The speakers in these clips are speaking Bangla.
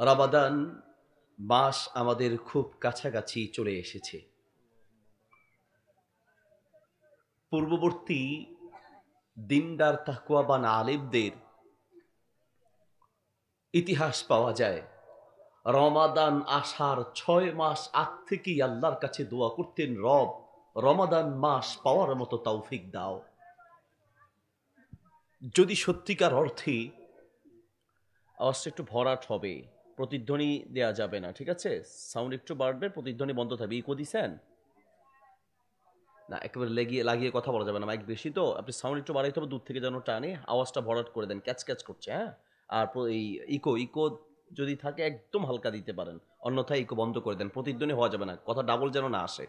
রমাদান মাস আমাদের খুব কাছাকাছি চলে এসেছে। পূর্ববর্তী দিনদার তাকওয়াবান আলেমদের ইতিহাস পাওয়া যায়। রমাদান আসার 6 মাস আগ থেকেই আল্লাহর কাছে দোয়া করতেন, রব রমাদান মাস পাওয়ার মতো তৌফিক দাও। যদি সত্যিকার অর্থে আওয়াজটা একটু ভরাট হবে, প্রতিধ্বনি দেয়া যাবে না, ঠিক আছে? সাউন্ড একটু বাড়বে, প্রতিধ্বনি বন্ধ থাকবে। ইকো দিছেন না? একেবারে লাগিয়ে কথা বলা যাবে না, মাইক বেশি তো। আপনি সাউন্ড একটু বাড়াইতে হবে, দূর থেকে যেন টানে, আওয়াজটা ভরাট করে দেন, ক্যাচ ক্যাচ করছে। হ্যাঁ, আর এই ইকো যদি থাকে একদম হালকা দিতে পারেন, অন্যথায় ইকো বন্ধ করে দেন, প্রতিধ্বনি হওয়া যাবে না, কথা ডাবল যেন না আসে।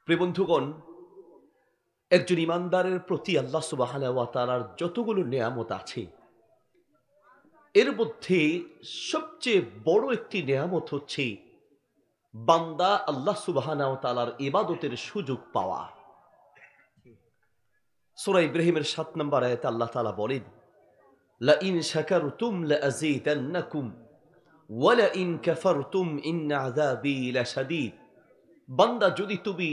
প্রিয় বন্ধুগণ, একজন ইমানদারের প্রতি আল্লাহ সুবহানাহু ওয়া তাআলার যতগুলো নেয়ামত আছে, এর মধ্যে সবচেয়ে বড় একটি নেয়ামত হচ্ছে বান্দা আল্লাহ সুবহানাহু ওয়া তাআলার ইবাদতের সুযোগ পাওয়া। সূরা ইব্রাহিমের 7 নম্বর আয়াতে আল্লাহ তাআলা বলেন, লা ইন শাকারতুম লাযীদান্নাকুম ওয়া লা ইন কাফারতুম ইন্না আযাবি লাশাদীদ। বান্দা, যদি তুমি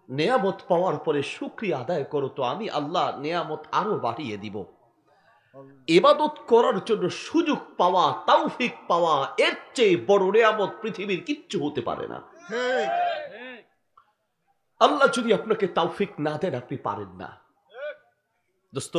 নেয়ামত পাওয়ার পরে শুকরিয়া আদায় করো তো আমি আল্লাহ নেয়ামত আরো বাড়িয়ে দিব। ইবাদত করার জন্য সুযোগ পাওয়া, তৌফিক পাওয়া, এর চেয়ে বড় নেয়ামত পৃথিবীর কিচ্ছু হতে পারে না। আল্লাহ যদি আপনাকে তৌফিক না দেন, আপনি পারেন না। দোস্ত,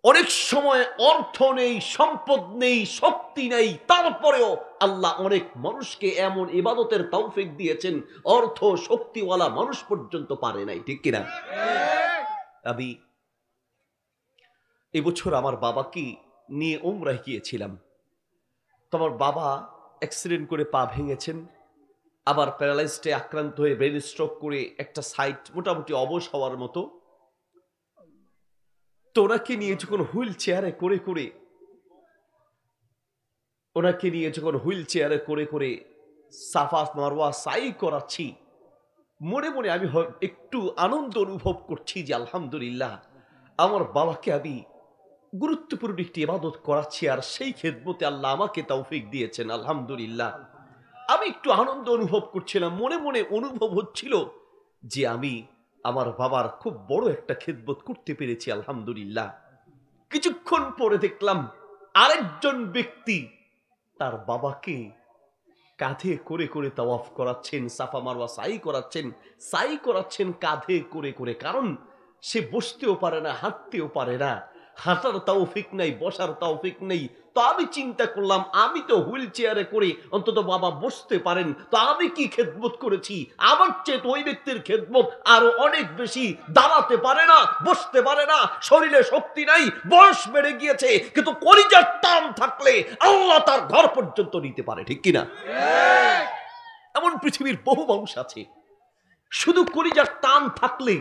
অনেক সময় অর্থ নেই, সম্পদ নেই, শক্তি নেই, তারপরেও আল্লাহ অনেক মানুষকে এমন ইবাদতের তৌফিক দিয়েছেন, অর্থ শক্তিওয়ালা মানুষ পর্যন্ত পারে নাই, ঠিক কিনা? আমি এবছর আমার বাবাকে নিয়ে উমরায় গিয়েছিলাম। তো আমার বাবা অ্যাক্সিডেন্ট করে পা ভেঙেছেন, আবার প্যারালাইজডে আক্রান্ত হয়ে ব্রেন স্ট্রোক করে একটা সাইড মোটামুটি অবশ হওয়ার মতো। তো ওনাকে নিয়ে যখন হুইল চেয়ারে করে সাফা মারওয়া সাই করাচ্ছি, মনে মনে আমি একটু আনন্দ অনুভব করছি যে আলহামদুলিল্লাহ, আমার বাবাকে আমি গুরুত্বপূর্ণ একটি ইবাদত করাচ্ছি, আর সেই খেদমতে আল্লাহ আমাকে তৌফিক দিয়েছেন, আলহামদুলিল্লাহ। আমি একটু আনন্দ অনুভব করছিলাম, মনে মনে অনুভব হচ্ছিল যে আমি আমার বাবার খুব বড় একটা খেদমত করতে পেরেছি, আলহামদুলিল্লাহ। কিছুক্ষণ পরে দেখলাম আরেকজন ব্যক্তি তার বাবাকে কাঁধে করে করে তাওয়াফ করাচ্ছেন, সাফা মারওয়া সাই করাচ্ছেন কাঁধে করে করে। কারণ সে বসতেও পারে না, হাঁটতেও পারে না, হাঁটার তৌফিক নেই, বসার তৌফিক নেই। তো আমি চিন্তা করলাম, আমি তো হুইল চেয়ারে করে অন্তত বাবা বসতে পারেন, তো আমি কি খেদমত করেছি? আমার চেয়ে তো ওই ব্যক্তির খেদমত আরো অনেক বেশি। দাঁড়াতে পারে না, বসতে পারে না, শরীরে শক্তি নাই, বয়স বেড়ে গিয়েছে, কিন্তু কলিজার টান থাকলে আল্লাহ তার ঘর পর্যন্ত নিতে পারে, ঠিক কিনা? এমন পৃথিবীর বহু মানুষ আছে, শুধু কলিজার টান থাকলে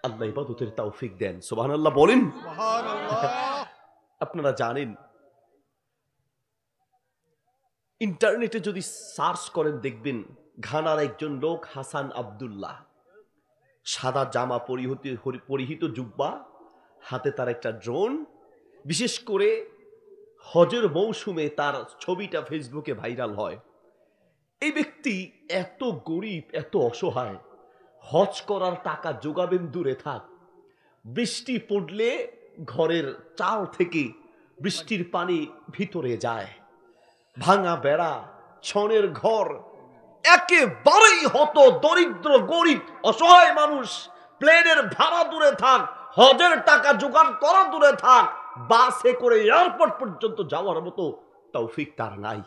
আল্লাহ ইবাদতের তৌফিক দেন। সুবহানাল্লাহ বলেন। আপনারা জানেন, ইন্টারনেটে যদি সার্চ করেন দেখবেন ঘানার একজন লোক হাসান আব্দুল্লাহ, সাদা জামা পরিহিত জুব্বা, হাতে তার একটা ড্রোন। বিশেষ করে হজের মৌসুমে তার ছবিটা ফেসবুকে ভাইরাল হয়। এই ব্যক্তি এত গরিব, এত অসহায়, হজ করার টাকা জোগাবেন দূরে থাক, বৃষ্টি পড়লে ঘরের চাল থেকে বৃষ্টির পানি ভিতরে যায়, ভাঙা বেড়া, ছনের ঘর, একেবারেই হত দরিদ্র গরিব অসহায় মানুষ। প্লেনের ভাড়া দূরে থাক, হজের টাকা জোগাড় করা দূরে থাক, বাসে করে এয়ারপোর্ট পর্যন্ত যাওয়ার মতো তৌফিক তার নাই।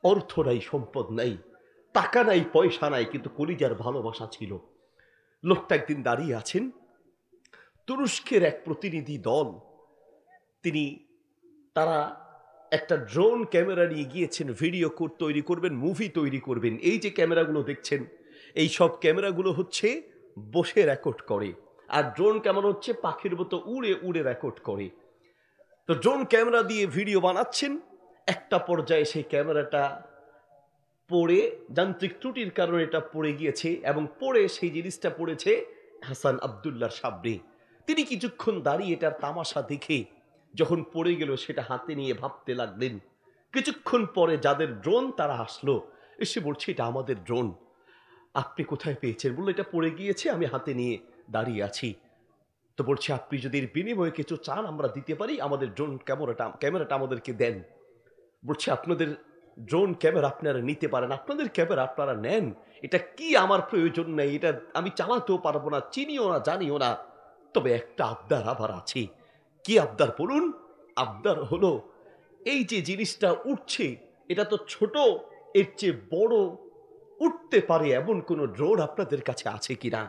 অর্থ নাই, সম্পদ নাই, টাকা নাই, পয়সা নাই, কিন্তু কলিজার ভালোবাসা ছিল। লোকটা একদিন দাঁড়িয়ে আছেন, তুরস্কের এক প্রতিনিধি দল, তারা একটা ড্রোন ক্যামেরা নিয়ে গিয়েছেন, ভিডিও তৈরি করবেন, মুভি তৈরি করবেন। এই যে ক্যামেরাগুলো দেখছেন, এই সব ক্যামেরাগুলো হচ্ছে বসে রেকর্ড করে, আর ড্রোন ক্যামেরা হচ্ছে পাখির মতো উড়ে উড়ে রেকর্ড করে। তো ড্রোন ক্যামেরা দিয়ে ভিডিও বানাচ্ছেন। একটা পর্যায়ে সেই ক্যামেরাটা পড়ে, যান্ত্রিক ত্রুটির কারণে এটা পড়ে গিয়েছে, এবং পড়ে সেই জিনিসটা পড়েছে হাসান আব্দুল্লাহর সামনে। তিনি কিছুক্ষণ দাঁড়িয়ে এটার তামাশা দেখে যখন পড়ে গেল সেটা হাতে নিয়ে ভাবতে লাগলেন। কিছুক্ষণ পরে যাদের ড্রোন তারা আসলো, এসে বলছে এটা আমাদের ড্রোন, আপনি কোথায় পেয়েছেন? বললো এটা পড়ে গিয়েছে, আমি হাতে নিয়ে দাঁড়িয়ে আছি। তো বলছে আপনি যদি এর বিনিময়ে কিছু চান আমরা দিতে পারি, আমাদের ড্রোন ক্যামেরাটা আমাদেরকে দেন। বলছে আপনাদের ড্রোন ক্যামেরা আপনারা নিতে পারেন, আপনাদের ক্যামেরা আপনারা নেন, এটা কি আমার প্রয়োজন নেই, এটা আমি চালাতেও পারবো না, চিনিও না জানিও না, তবে একটা আবদার আবার আছে। কি আবদার বলুন? আবদার হলো এই যে জিনিসটা উঠছে এটা তো ছোট, এর চেয়ে বড় উঠতে পারে এমন কোন ড্রোন আপনাদের কাছে আছে কিনা?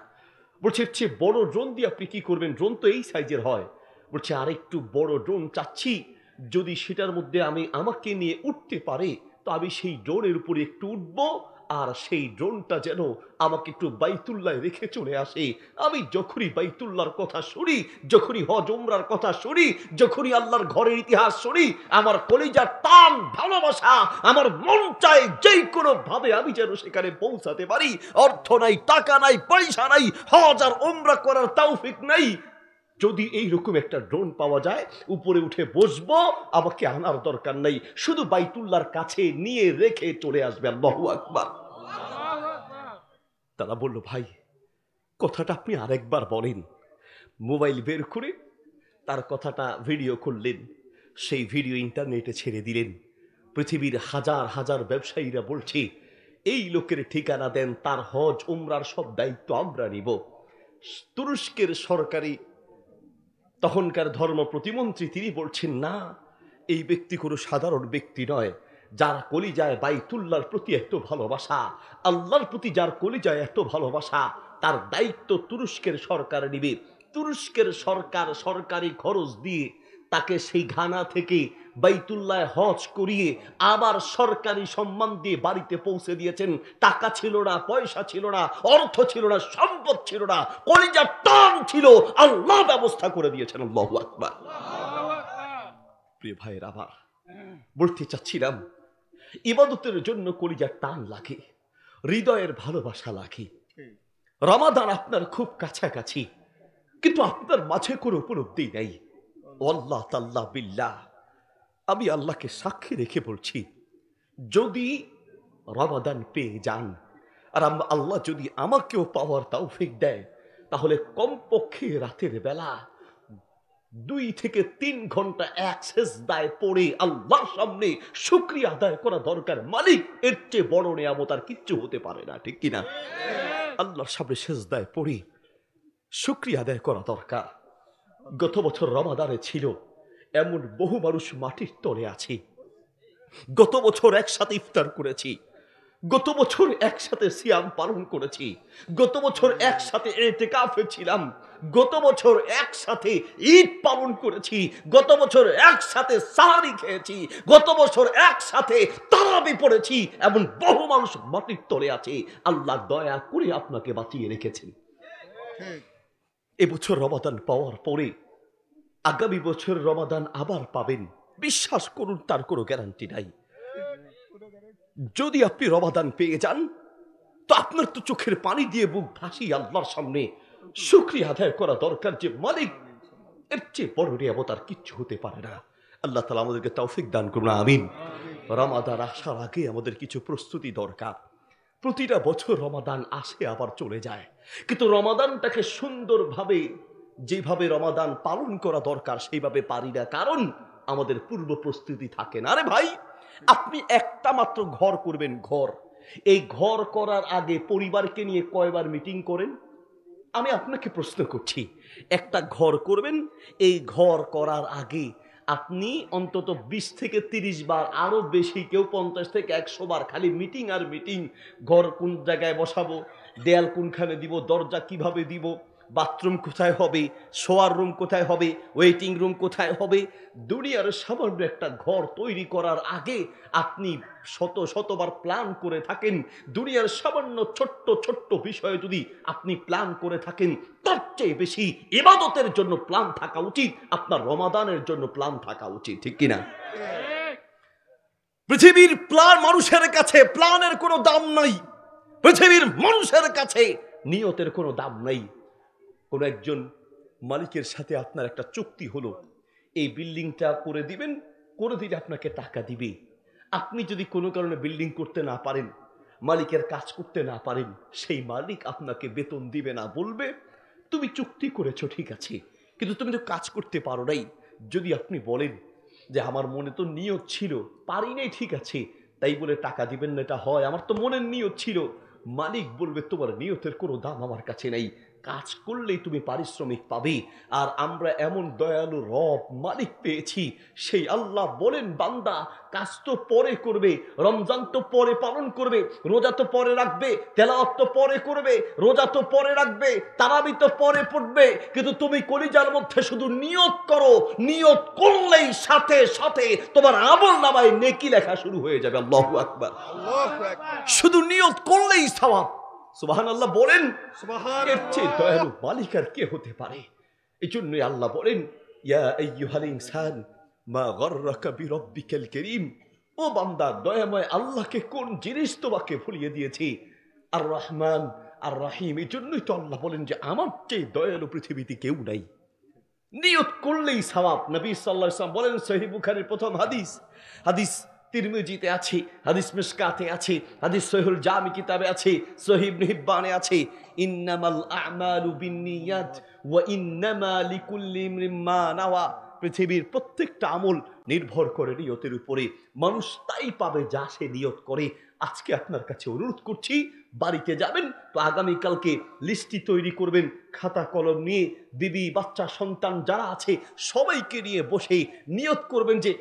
বলছে এর চেয়ে বড় ড্রোন দিয়ে আপনি কি করবেন? ড্রোন তো এই সাইজের হয়। বলছে আরেকটু বড় ড্রোন চাচ্ছি, যদি সেটার মধ্যে আমাকে নিয়ে উঠতে পারে তো আমি সেই ড্রোনের উপরে একটু উঠবো, আর সেই ড্রোনটা যেন আমাকে একটু বাইতুল্লায় রেখে চলে আসে। আমি যখনই বাইতুল্লাহর কথা শুনি, যখনই হজ উমরার কথা শুনি, যখনই আল্লাহর ঘরের ইতিহাস শুনি, আমার কলিজার টান ভালোবাসা, আমার মন চায় যেই কোনো ভাবে আমি যেন সেখানে পৌঁছাতে পারি। অর্থ নাই, টাকা নাই, পয়সা নাই, হজ আর উমরা করার তৌফিক নাই, যদি এইরকম একটা ড্রোন পাওয়া যায় উপরে উঠে বসবো, আমাকে আনার দরকার নাই, শুধু বাইতুল্লাহর কাছে নিয়ে রেখে চলে আসবে। আল্লাহু আকবার। তারা বলল ভাই কথাটা আপনি আরেকবার বলেন। মোবাইল বের করে তার কথাটা ভিডিও করলেন, সেই ভিডিও ইন্টারনেটে ছেড়ে দিলেন। পৃথিবীর হাজার হাজার ব্যবসায়ীরা বলছে এই লোকের ঠিকানা দেন, তার হজ উমরার সব দায়িত্ব আমরা নিব। তুরস্কের সরকারি তখনকার ধর্ম প্রতিমন্ত্রী তিনি বলছেন না, এই ব্যক্তি কোনো সাধারণ ব্যক্তি নয়, যার কলিজায় বাইতুল্লাহর প্রতি এত ভালোবাসা, আল্লাহর প্রতি যার কলিজায় এত ভালোবাসা, তার দায়িত্ব তুরস্কের সরকার নিবে। তুরস্কের সরকার সরকারি খরচ দিয়ে তাকে সেই ঘানা থেকে বাইতুল্লাহ হজ করিয়ে আবার সরকারি সম্মান দিয়ে বাড়িতে পৌঁছে দিয়েছেন। টাকা ছিল না, পয়সা ছিল না, অর্থ ছিল না, সম্পদ ছিল না, কলিজার টান ছিল, আল্লাহ ব্যবস্থা করে দিয়েছেন। আল্লাহু আকবার। প্রিয় ভাইয়ের, আবার বলতে চাচ্ছিলাম ইবাদতের জন্য কলিজার টান লাগে, হৃদয়ের ভালোবাসা লাগে। রমাদান আপনার খুব কাছাকাছি, কিন্তু আপনার মাঝে কোনো উপলব্ধি নেই। আল্লাহ তাল্লাহ বিল্লাহ, আমি আল্লাহকে সাক্ষী রেখে বলছি, যদি রমাদান পেয়ে যান আর আল্লাহ যদি আমাকেও পাওয়ার তৌফিক দেয়, তাহলে কমপক্ষে রাতের বেলা 2 থেকে 3 ঘন্টা এক সেজদায় পড়ে আল্লাহর সামনে শুকরিয়া আদায় করা দরকার। মালিক, এর চেয়ে বড় নিয়ামত আর কিচ্ছু হতে পারে না, ঠিক কিনা? আল্লাহর সামনে সেজদায় পড়ে শুকরিয়া আদায় করা দরকার। গত বছর রমাদানে ছিল এমন বহু মানুষ মাটির তলে আছে। গত বছর একসাথে ইফতার করেছি, গত বছর একসাথে সিয়াম পালন করেছি, গত বছর একসাথে ইতিকাফে ছিলাম, গত বছর একসাথে ঈদ পালন করেছি, গত বছর একসাথে সাহারি খেয়েছি, গত বছর একসাথে তারাবি পড়েছি। এমন বহু মানুষ মাটির তলে আছে, আল্লাহ দয়া করে আপনাকে বাঁচিয়ে রেখেছেন। এবছর রমাদান পাওয়ার পরে আগামী বছর রমাদান আবার পাবেন, বিশ্বাস করুন, তার কোনো গ্যারান্টি নাই। যদি আপনি রমাদান পেয়ে যান তো আপনার তো চোখের পানি দিয়ে বুক ভাসিয়ে আল্লাহর সামনে শুকরিয়া আদায় করা দরকার যে মালিক, এর চেয়ে বড় নিয়ামত আর কিচ্ছু হতে পারে না। আল্লাহ তাআলা আমাদেরকে তৌফিক দান করুন, আমিন। রমাদান আসার আগে আমাদের কিছু প্রস্তুতি দরকার। প্রতিটা বছর রমাদান আসে আবার চলে যায়, কিন্তু রমাদানটাকে সুন্দরভাবে যেভাবে রমাদান পালন করা দরকার সেইভাবে পারি না, কারণ আমাদের পূর্ব প্রস্তুতি থাকে না। আরে ভাই, আপনি একটা মাত্র ঘর করবেন, ঘর, এই ঘর করার আগে পরিবারকে নিয়ে কয়বার মিটিং করেন? আমি আপনাকে প্রশ্ন করছি, একটা ঘর করবেন, এই ঘর করার আগে আপনি অন্তত 20 থেকে 30 বার, আরো বেশি, কেউ 50 থেকে 100 বার খালি মিটিং আর মিটিং। ঘর কোন জায়গায় বসাবো, দেয়াল কোনখানে দিব, দরজা কিভাবে দিব, বাথরুম কোথায় হবে, শোয়ার রুম কোথায় হবে, ওয়েটিং রুম কোথায় হবে। দুনিয়ার সামান্য একটা ঘর তৈরি করার আগে আপনি শত শতবার প্ল্যান করে থাকেন। দুনিয়ার সামান্য ছোট্ট ছোট্ট বিষয়ে যদি আপনি প্ল্যান করে থাকেন, তার চেয়ে বেশি ইবাদতের জন্য প্ল্যান থাকা উচিত, আপনার রমাদানের জন্য প্ল্যান থাকা উচিত, ঠিক কিনা? পৃথিবীর মানুষের কাছে প্ল্যানের কোনো দাম নাই, পৃথিবীর মানুষের কাছে নিয়তের কোনো দাম নাই। কোন একজন মালিকের সাথে আপনার একটা চুক্তি হলো, এই বিল্ডিংটা করে দিবেন, করে দিলে আপনাকে টাকা দিবে। আপনি যদি কোনো কারণে বিল্ডিং করতে না পারেন, মালিকের কাজ করতে না পারেন, সেই মালিক আপনাকে বেতন দিবে না, বলবে তুমি চুক্তি করেছো ঠিক আছে, কিন্তু তুমি তো কাজ করতে পারো নাই। যদি আপনি বলেন যে আমার মনে তো নিয়ত ছিল, পারি নাই, ঠিক আছে, তাই বলে টাকা দিবেন না, এটা হয়? আমার তো মনের নিয়ত ছিল। মালিক বলবে তোমার নিয়তের কোনো দাম আমার কাছে নাই, কাজ করলেই তুমি পারিশ্রমিক পাবে। আর আমরা এমন দয়ালু রব মালিক পেয়েছি, সেই আল্লাহ বলেন বান্দা কাজ তো পরে করবে, রমজান তো পরে পালন করবে, রোজা তো পরে রাখবে, তেলাওয়াত তো পরে করবে, রোজা তো পরে রাখবে, তারাবি তো পরে পড়বে, কিন্তু তুমি কলিজার মধ্যে শুধু নিয়ত করো, নিয়ত করলেই সাথে সাথে তোমার আমলনামায় নেকি লেখা শুরু হয়ে যাবে। আল্লাহু আকবার। শুধু নিয়ত করলেই সওয়াব। সুবহানাল্লাহ বলেন। এর চেয়ে দয়ালু মালিক আর কে হতে পারে? এই জন্যই আল্লাহ বলেন ইয়া আইয়ুহাল ইনসান মা গাররাকা বিরাব্বিকাল কারীম। ও বান্দা, দয়াময় আল্লাহকে কোন জিনিস তোমাকে ভুলিয়ে দিয়েছে? আর রহমান আর রহিম। এই জন্যই তো আল্লাহ বলেন যে আমার চেয়ে দয়ালু পৃথিবীতে কেউ নাই। নিয়ত করলেই সওয়াব। নবী সাল্লাল্লাহু আলাইহি ওয়াসাল্লাম বলেন, সহিহ বুখারীর প্রথম হাদিস, হাদিস তিরমিজিতে আছে, হাদিস মিশকাতে আছে, হাদিস সহিহুল জামি কিতাবে আছে, সহিহ ইবনে হিব্বানে আছে, ইন্নামাল আ'মালু বিন্নিয়াত ওয়া ইন্নামা লিকুল্লি ইমরিন মা নাওয়া। পৃথিবীর প্রত্যেকটা আমল নির্ভর করে নিয়তের উপরে। মানুষ তাই পাবে যা সে নিয়ত করে। আজকে আপনার কাছে অনুরোধ করছি, বাড়িতে যাবেন তো আগামীকালকে লিস্টি তৈরি করবেন, খাতা কলম নিয়ে বিবি বাচ্চা সন্তান যারা আছে সবাইকে নিয়ে বসে নিয়ত করবেন যে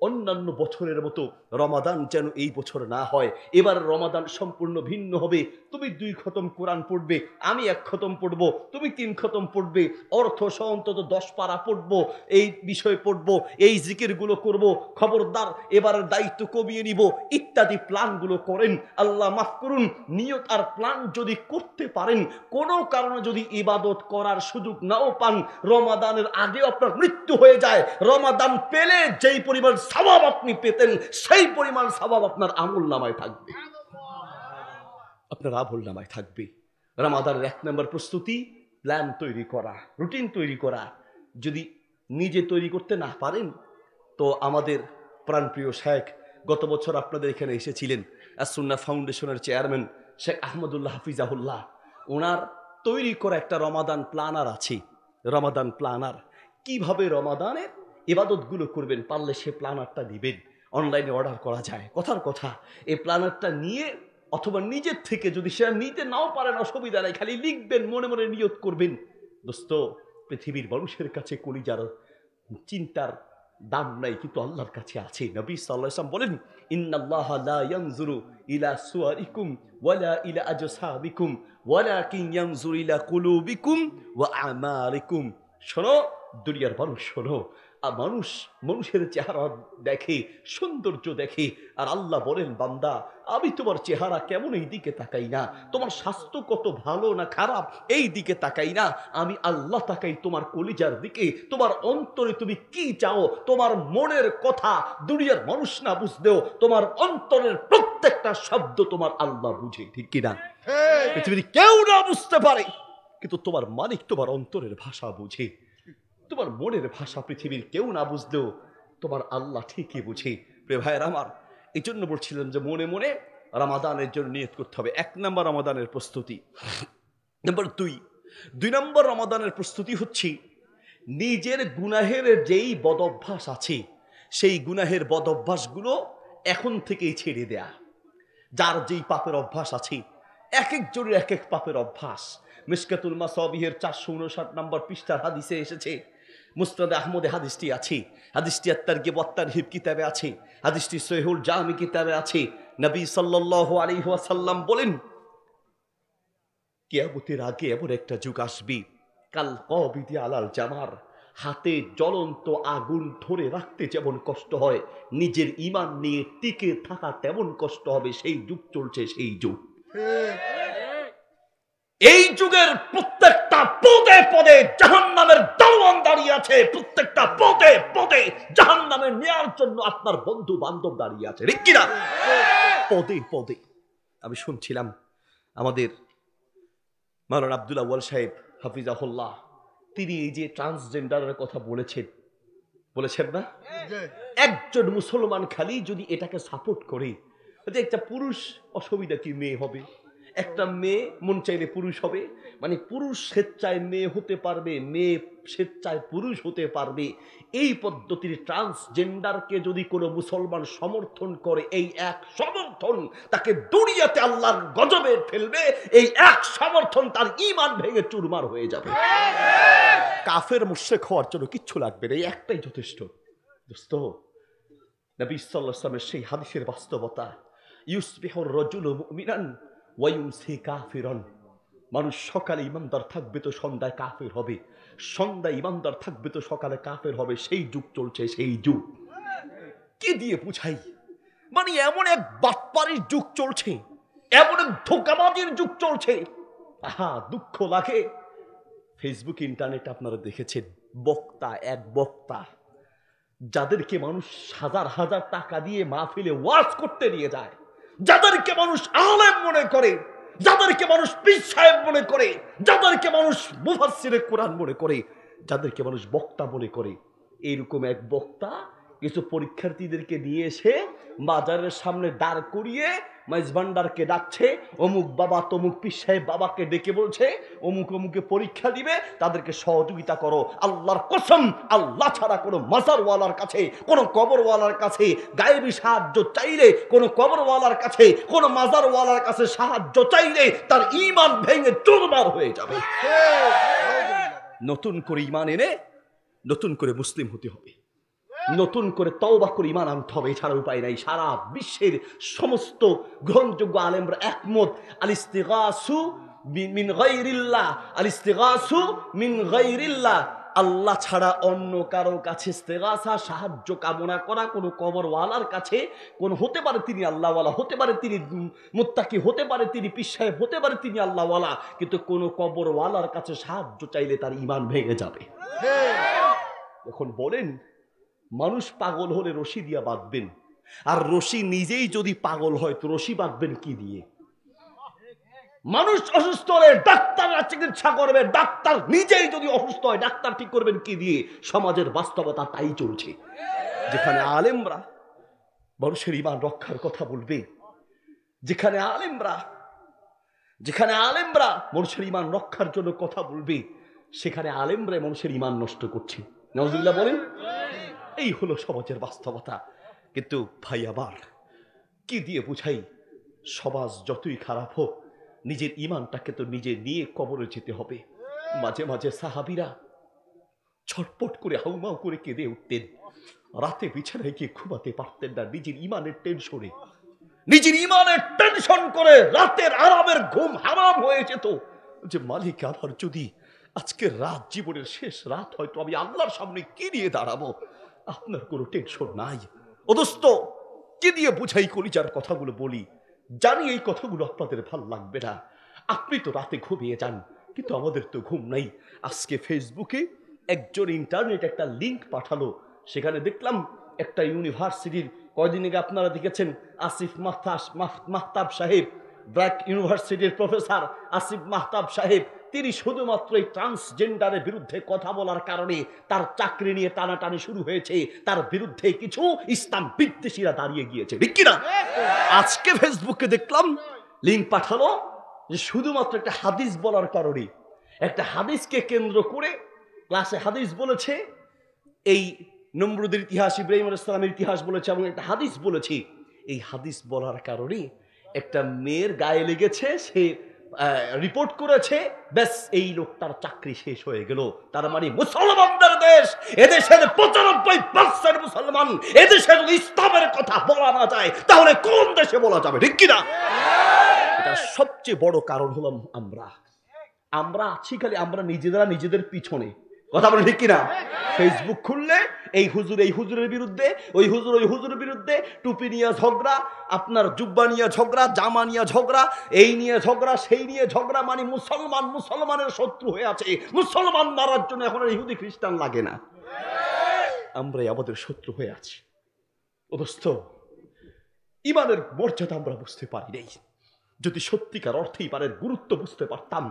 অন্যান্য বছরের মতো রমাদান যেন এই বছর না হয়, এবার রমাদান সম্পূর্ণ ভিন্ন হবে। তুমি 2 খতম কোরআন পড়বে, আমি 1 খতম পড়বো, তুমি 3 খতম পড়বে, অর্থ সহ অন্তত 10 পারা পড়বো, এই বিষয় পড়বো, এই জিকিরগুলো করব, খবরদার এবারের দায়িত্ব কমিয়ে নিব, ইত্যাদি প্ল্যানগুলো করেন। আল্লাহ মাফ করুন, নিয়ত আর প্ল্যান যদি করতে পারেন, কোনো কারণে যদি ইবাদত করার সুযোগ নাও পান, রমাদানের আগেও আপনার মৃত্যু হয়ে যায়, রমাদান পেলে যেই পরিমাণ সওয়াব আপনি পেতেন সেই পরিমাণ সওয়াব আপনার আমলনামায় থাকবে, আপনার আমলনামায় থাকবে। রমাদানের 1 নম্বর প্রস্তুতি, প্ল্যান তৈরি করা, রুটিন তৈরি করা। যদি নিজে তৈরি করতে না পারেন তো আমাদের প্রাণপ্রিয় শেখ, গত বছর আপনাদের এখানে এসেছিলেন, আস-সুন্নাহ ফাউন্ডেশনের চেয়ারম্যান শেখ আহমদুল্লাহ হাফিজাহুল্লাহ, ওনার তৈরি করা একটা রমাদান প্ল্যানার আছে। রমাদান প্ল্যানার, কিভাবে রমাদানের ইবাদতগুলো করবেন, পারলে সে প্ল্যানারটা দিবেন, অনলাইনে অর্ডার করা যায়। কথার কথা, এই প্ল্যানারটা নিয়ে অথবা নিজের থেকে যদি সেটা নিতে নাও পারেন অসুবিধা নাই, খালি লিখবেন, মনে মনে নিয়ত করবেন। দোস্ত, পৃথিবীর মানুষের কাছে কলিজার চিন্তার দাম নাই, কিন্তু আল্লাহর কাছে আছে। নবী সাল্লাল্লাহু আলাইহি ওয়াসাল্লাম বলেন, ইন্নাল্লাহা লা ইয়ানজুরু ইলা সুওয়ারিকুম ওয়ালা ইলা আজসাবিকুম ওয়ালাকিন ইয়ানজুরু ইলা কুলুবিকুম ওয়া আমালিকুম। শোনো দুনিয়ার মানুষ, শোনো, আর মানুষের চেহারা দেখে, সৌন্দর্য দেখে, আর আল্লাহ বলেন বান্দা আমি তোমার চেহারা কেমন এই দিকে তাকাই না, তোমার স্বাস্থ্য কত ভালো না খারাপ এই দিকে তাকাই না, আমি আল্লাহ তাকাই তোমার কলিজার দিকে, তোমার অন্তরে তুমি কি চাও, তোমার মনের কথা দুনিয়ার মানুষ না বুঝলেও তোমার অন্তরের প্রত্যেকটা শব্দ তোমার আল্লাহ বুঝে, ঠিক কিনা? পৃথিবীর কেউ না বুঝতে পারে, কিন্তু তোমার মালিক তোমার অন্তরের ভাষা বুঝে, তোমার মনের ভাষা পৃথিবীর কেউ না বুঝলেও তোমার আল্লাহ ঠিকই বুঝে। প্রিয় ভাইয়ের আমার, এই জন্য বলছিলাম যে মনে মনে রমাদানের জন্য নিয়ত করতে হবে। 1 নম্বর রমাদানের প্রস্তুতি। নম্বর 2 নম্বর রমাদানের প্রস্তুতি হচ্ছে নিজের গুনাহের যেই বদঅভ্যাস আছে সেই গুনাহের বদঅভ্যাসগুলো এখন থেকেই ছেড়ে দেয়া। যার যেই পাপের অভ্যাস আছে, এক একজনের এক এক পাপের অভ্যাস। মিশকাতুল মাসাবিহের 459 নম্বর পৃষ্ঠার হাদিসে এসেছে, মুসনাদে আহমদে হাদিসটি আছে, হাদিসটি আত-তারগিব ওয়াত-তারহিব কিতাবে আছে, হাদিসটি সহিহুল জামি কিতাবে আছে। নবী সাল্লাল্লাহু আলাইহি ওয়াসাল্লাম বলেন, কিয়ামতের আগে এমন একটা যুগ আসবে, কাল কবিদি আলাল জামার, হাতে জ্বলন্ত আগুন ধরে রাখতে যেমন কষ্ট হয়, নিজের ঈমান নিয়ে টিকে থাকা তেমন কষ্ট হবে। সেই যুগ চলছে, সেই যুগ। এই যুগের প্রত্যেকটা পদে পদে জাহান্নামের দারোয়ান দাঁড়িয়ে আছে, প্রত্যেকটা পদে পদে জাহান্নামে নেয়ার জন্য আপনার বন্ধু বান্ধব দাঁড়িয়ে আছে, ঠিক কিনা? পদে পদে। আমি শুনছিলাম আমাদের মাওলানা আব্দুল আউয়াল সাহেব হাফিজাহুল্লাহ, তিনি এই যে ট্রান্সজেন্ডারের কথা বলেছেন না? একজন মুসলমান খালি যদি এটাকে সাপোর্ট করে, যে একটা পুরুষ অসুবিধা কি, মেয়ে হবে, একটা মেয়ে মন চাইলে পুরুষ হবে, মানে পুরুষ স্বেচ্ছায় মেয়ে হতে পারবে, মেয়ে স্বেচ্ছায় পুরুষ হতে পারবে, এই পদ্ধতির ট্রান্সজেন্ডারকে যদি কোনো মুসলমান সমর্থন করে, এই এক সমর্থন তাকে দুনিয়াতে আল্লাহর গজবে ফেলবে, এই এক সমর্থন তার ঈমান ভেঙে চুরমার হয়ে যাবে। কাফের মুশরিক হওয়ার জন্য কিচ্ছু লাগবে না, এই একটাই যথেষ্ট। দোস্ত, নবী সাল্লাল্লাহু আলাইহি ওয়াসাল্লামের সেই হাদিসের বাস্তবতা, ইউসবিহুর রাজুলু মুমিনান ওয়া ইউমসি কাফিরান, মানুষ সকালে ইমানদার থাকবে তো সন্ধ্যায় কাফের হবে, সন্ধ্যায় ইমানদার থাকবে তো সকালে কাফের হবে। সেই যুগ চলছে, সেই যুগ। কি দিয়ে বুঝাই, মানে এমন এক বাটপারির যুগ চলছে, এমন এক ধোঁকাবাজির যুগ চলছে। আহা, দুঃখ লাগে। ফেসবুক, ইন্টারনেট আপনারা দেখেছেন, এক বক্তা যাদেরকে মানুষ হাজার হাজার টাকা দিয়ে মাহফিলে ওয়াজ করতে নিয়ে যায়, যাদেরকে মানুষ আলেম মনে করে, যাদেরকে মানুষ পীর সাহেব মনে করে, যাদেরকে মানুষ মুফাসসিরে কোরআন মনে করে, যাদেরকে মানুষ বক্তা মনে করে, এইরকম এক বক্তা কিছু পরীক্ষার্থীদেরকে নিয়ে এসে বাজারের সামনে দাঁড় করিয়ে মেজবান্ডারকে ডাকছে, অমুক বাবা তমুক পীর সাহেব বাবাকে ডেকে বলছে অমুক অমুকে পরীক্ষা দিবে, তাদেরকে সহযোগিতা করো। আল্লাহর কসম, আল্লাহ ছাড়া কোনো মাজারওয়ালার কাছে, কোনো কবরওয়ালার কাছে গায়েবী সাহায্য চাইলে, কোনো কবরওয়ালার কাছে, কোনো মাজারওয়ালার কাছে সাহায্য চাইলে তার ঈমান ভেঙে চুরমার হয়ে যাবে। নতুন করে ঈমান এনে নতুন করে মুসলিম হতে হবে, নতুন করে তওবা করে ঈমান আনতে হবে, এছাড়া উপায় নাই। সারা বিশ্বের সমস্ত গ্রহণযোগ্য আলেমরা একমত, আল ইস্তিগাসু মিন গায়রিল্লাহ, আল ইস্তিগাসু মিন গায়রিল্লাহ, আল্লাহ ছাড়া অন্য কারো কাছে ইস্তেগাসা, সাহায্য কামনা করা, কোনো কবরওয়ালার কাছে, কোন হতে পারে তিনি আল্লাহওয়ালা, হতে পারে তিনি মুত্তাকি, হতে পারে তিনি পীর সাহেব, হতে পারে তিনি আল্লাহওয়ালা, কিন্তু কোনো কবরওয়ালার কাছে সাহায্য চাইলে তার ঈমান ভেঙে যাবে। এখন বলেন, মানুষ পাগল হলে রশি দিয়া বাঁধবেন, আর রশি নিজেই যদি পাগল হয় তো রশি বাঁধবেন কি দিয়ে? মানুষ অসুস্থ হলে ডাক্তাররা চিকিৎসা করবে, ডাক্তার নিজেই যদি অসুস্থ হয় ডাক্তার ঠিক করবেন কি দিয়ে? সমাজের বাস্তবতা তাই চলছে। যেখানে আলেমরা মানুষের ঈমান রক্ষার কথা বলবে, যেখানে আলেমরা মানুষের ঈমান রক্ষার জন্য কথা বলবে, সেখানে আলেমরা মানুষের ঈমান নষ্ট করছে। নাউজুবিল্লাহ বলেন। এই হলো সমাজের বাস্তবতা। কিন্তু ভাই আমার, কি দিয়ে বুঝাই? সমাজ যতই খারাপ হোক, নিজের ঈমানটাকে তো নিজে নিয়ে কবরে যেতে হবে। মাঝে মাঝে সাহাবীরা ছটপট করে হাউমাউ করে কেঁদে উঠতেন, রাতে বিছানায় গিয়ে ঘুমাতে পারতেন না, নিজের ঈমানের টেনশনে, নিজের ঈমানের টেনশন করে রাতের আরামের ঘুম হারাম হয়ে যেত। যে মালিক, আমার যদি আজকের রাত জীবনের শেষ রাত, হয়তো আমি আল্লাহর সামনে কি নিয়ে দাঁড়াবো? আপনার কোনো টেনশন নাই। ও দোস্ত, কি দিয়ে বুঝাই কলিজার কথাগুলো বলি? জানি এই কথাগুলো আপনাদের ভাল লাগবে না, আপনি তো রাতে ঘুমিয়ে যান, কিন্তু আমাদের তো ঘুম নাই। আজকে ফেসবুকে একজন ইন্টারনেট একটা লিঙ্ক পাঠালো, সেখানে দেখলাম একটা ইউনিভার্সিটির, কয়দিন আগে আপনারা দেখেছেন আসিফ মাহতাব সাহেব, ব্র্যাক ইউনিভার্সিটির প্রফেসর আসিফ মাহতাব সাহেব, তিনি শুধুমাত্র এই ট্রান্সজেন্ডারের বিরুদ্ধে কথা বলার কারণে তার চাকরি নিয়ে টানাটানি শুরু হয়েছে, তার বিরুদ্ধে কিছু ইসলাম বিদ্বেষীরা দাঁড়িয়ে গিয়েছে, ঠিক কিনা? আজকে ফেসবুকে দেখলাম লিঙ্ক পাঠালো যে শুধুমাত্র একটা হাদিস বলার কারণে, একটা হাদিসকে কেন্দ্র করে ক্লাসে হাদিস বলেছে, এই নমরুদের ইতিহাস, ইব্রাহিম আলাইহিস সালামের ইতিহাস বলেছে, এবং একটা হাদিস বলেছে। এই হাদিস বলার কারণে একটা মেয়ের গায়ে লেগেছে, সে রিপোর্ট করেছে, ব্যাস এই লোকটার চাকরি শেষ হয়ে গেল। তার মানে মুসলমানদের দেশ, এদেশের 95% মুসলমান, এদেশে যদি ইসলামের কথা বলা না যায় তাহলে কোন দেশে বলা যাবে, ঠিক কিনা? এটা সবচেয়ে বড় কারণ হলাম আমরা আছি খালি আমরা নিজেদের পিছনে, কথা বলে ঠিক কিনা? ফেসবুক খুললে এই হুজুরের বিরুদ্ধে, ওই হুজুরের বিরুদ্ধে, টুপি নিয়ে ঝগড়া, আপনার জুব্বা নিয়ে ঝগড়া, জামা নিয়ে ঝগড়া, এই নিয়ে ঝগড়া, সেই নিয়ে ঝগড়া, মানে মুসলমানের শত্রু হয়ে আছে। মুসলমান মারার জন্য এখন ইহুদি খ্রিস্টান লাগে না, আমরাই আমাদের শত্রু হয়ে আছি। অবস্থ ঈমানের মর্যাদা আমরা বুঝতে পারি নাই। যদি সত্যিকার অর্থে ঈমানের গুরুত্ব বুঝতে পারতাম,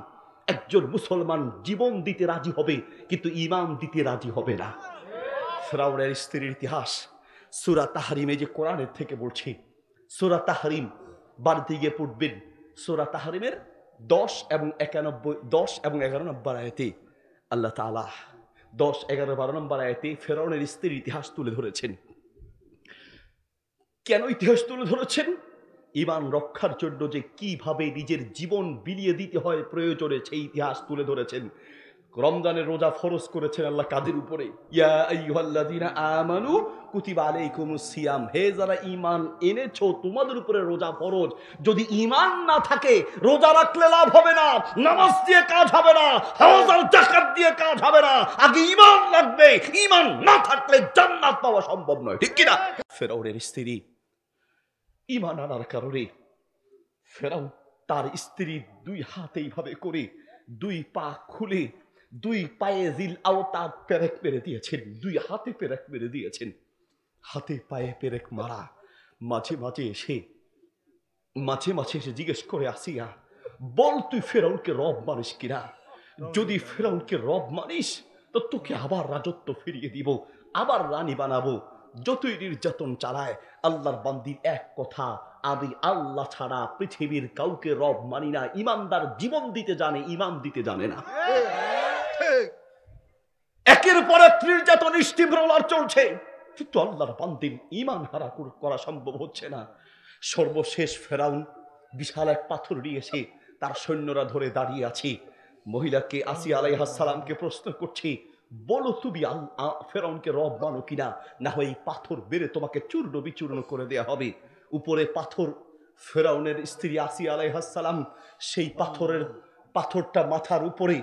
একজন মুসলমান জীবন দিতে রাজি হবে, কিন্তু ঈমান দিতে রাজি হবে না। ফিরআউনের স্ত্রীর ইতিহাস সূরা তাহরিমে, যে কোরআনের থেকে বলছি, সূরা তাহরিম বাড়িতে গিয়ে পড়বেন। সূরা তাহরিমের 10 এবং 11 নম্বর আয়াতে আল্লাহ তাআলা 10, 11, 12 নম্বর আয়াতে ফিরআউনের স্ত্রীর ইতিহাস তুলে ধরেছেন। কেন ইতিহাস তুলে ধরেছেন? ঈমান রক্ষার জন্য যে কিভাবে নিজের জীবন বিলিয়ে দিতে হয় প্রয়োজনে, সেই ইতিহাস তুলে ধরেছেন। রমজানের রোজা ফরজ করেছেন আল্লাহ কাদের উপরে? ইয়া আইয়ুহাল্লাযীনা আমানু কুতিবা আলাইকুমুস সিয়াম, হে যারা ঈমান এনেছো তোমাদের উপরে রোজা ফরজ। যদি ঈমান না থাকে রোজা রাখলে লাভ হবে না, নামাজ দিয়ে কাজ হবে না, হজ আর যাকাত দিয়ে কাজ হবে না। আগে ঈমান লাগবে, ঈমান না থাকলে জান্নাত পাওয়া সম্ভব নয়, ঠিক কি না? ফিরআউনের স্ত্রী ঈমান আনার কারণে ফিরআউন তার স্ত্রীর 2 হাত এইভাবে করে 2 পা খুলে 2 পায়ে জিল আওতাদ পেরেক মেরে দিয়েছেন, 2 হাতে পেরেক মেরে দিয়েছেন। হাতে পায়ে পেরেক মারা, মাঝে মাঝে এসে জিজ্ঞেস করে, আসিয়া বল তুই ফিরআউনকে রব মানিস কিনা? যদি ফিরআউনকে রব মানিস তো তোকে আবার রাজত্ব ফিরিয়ে দিব, আবার রানী বানাবো। যতই নির্যাতন চালায়, আল্লাহর বান্দির এক কথা, আমি আল্লাহ ছাড়া পৃথিবীর কাউকে রব মানি না। ইমানদার জীবন দিতে জানে, ঈমান দিতে জানে না। একের পর এক নির্যাতন স্টিমরোলার চলছে, কিন্তু আল্লাহর বান্দির ঈমান হারা করা সম্ভব হচ্ছে না। সর্বশেষ ফিরআউন বিশাল এক পাথর নিয়ে এসে তার সৈন্যরা ধরে দাঁড়িয়ে আছে। মহিলাকে আসিয়া আলাইহিস সালামকে প্রশ্ন করছে, বলো তুমি ফিরআউনকে রব মানো কিনা, না হয় এই পাথর বেড়ে তোমাকে চূর্ণ বিচূর্ণ করে দেয়া হবে। উপরে পাথর, ফিরআউনের স্ত্রী আসিয়া আলাইহিস সালাম সেই পাথরটা মাথার উপরে,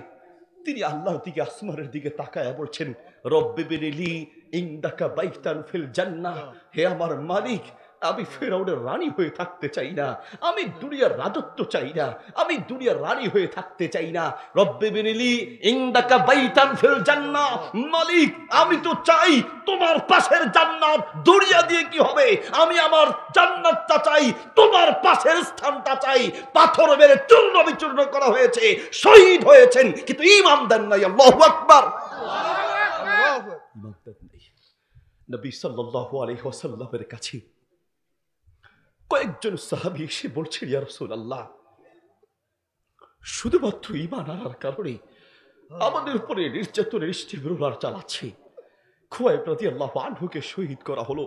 তিনি আল্লাহর দিকে, আসমানের দিকে তাকায়া বলছেন, রব্বি বিনিলি ইনদাকা বাইতান ফিল জান্নাহ, হে আমার মালিক, আমি ফিরআউনের রানী হয়ে থাকতে চাই না, আমি দুনিয়ার রাজত্ব চাই না, আমি দুনিয়ার রানী হয়ে থাকতে চাই না। রব্বি বিনিলি ইনদাকা বাইতান ফিল জান্নাহ, মালিক আমি তো চাই তোমার পাশের জান্নাত। দুনিয়া দিয়ে কি হবে, আমি আমার জান্নাতটা চাই, তোমার পাশের স্থানটা চাই। পাথর মেরে চূর্ণ বিচূর্ণ করা হয়েছে, শহীদ হয়েছেন, কিন্তু ঈমান দেন নাই। আল্লাহু আকবার। নবী সাল্লাল্লাহু আলাইহি ওয়াসাল্লামের কাছে কয়েকজন সাহাবী এসে বলছেন, ইয়া রাসূলুল্লাহ, শুধুমাত্র ঈমান আনার কারণে আমাদের উপরে নির্যাতনের স্টিমরোলার চালাচ্ছে। খুবাইব রাদিয়াল্লাহু আনহুকে শহীদ করা হলো,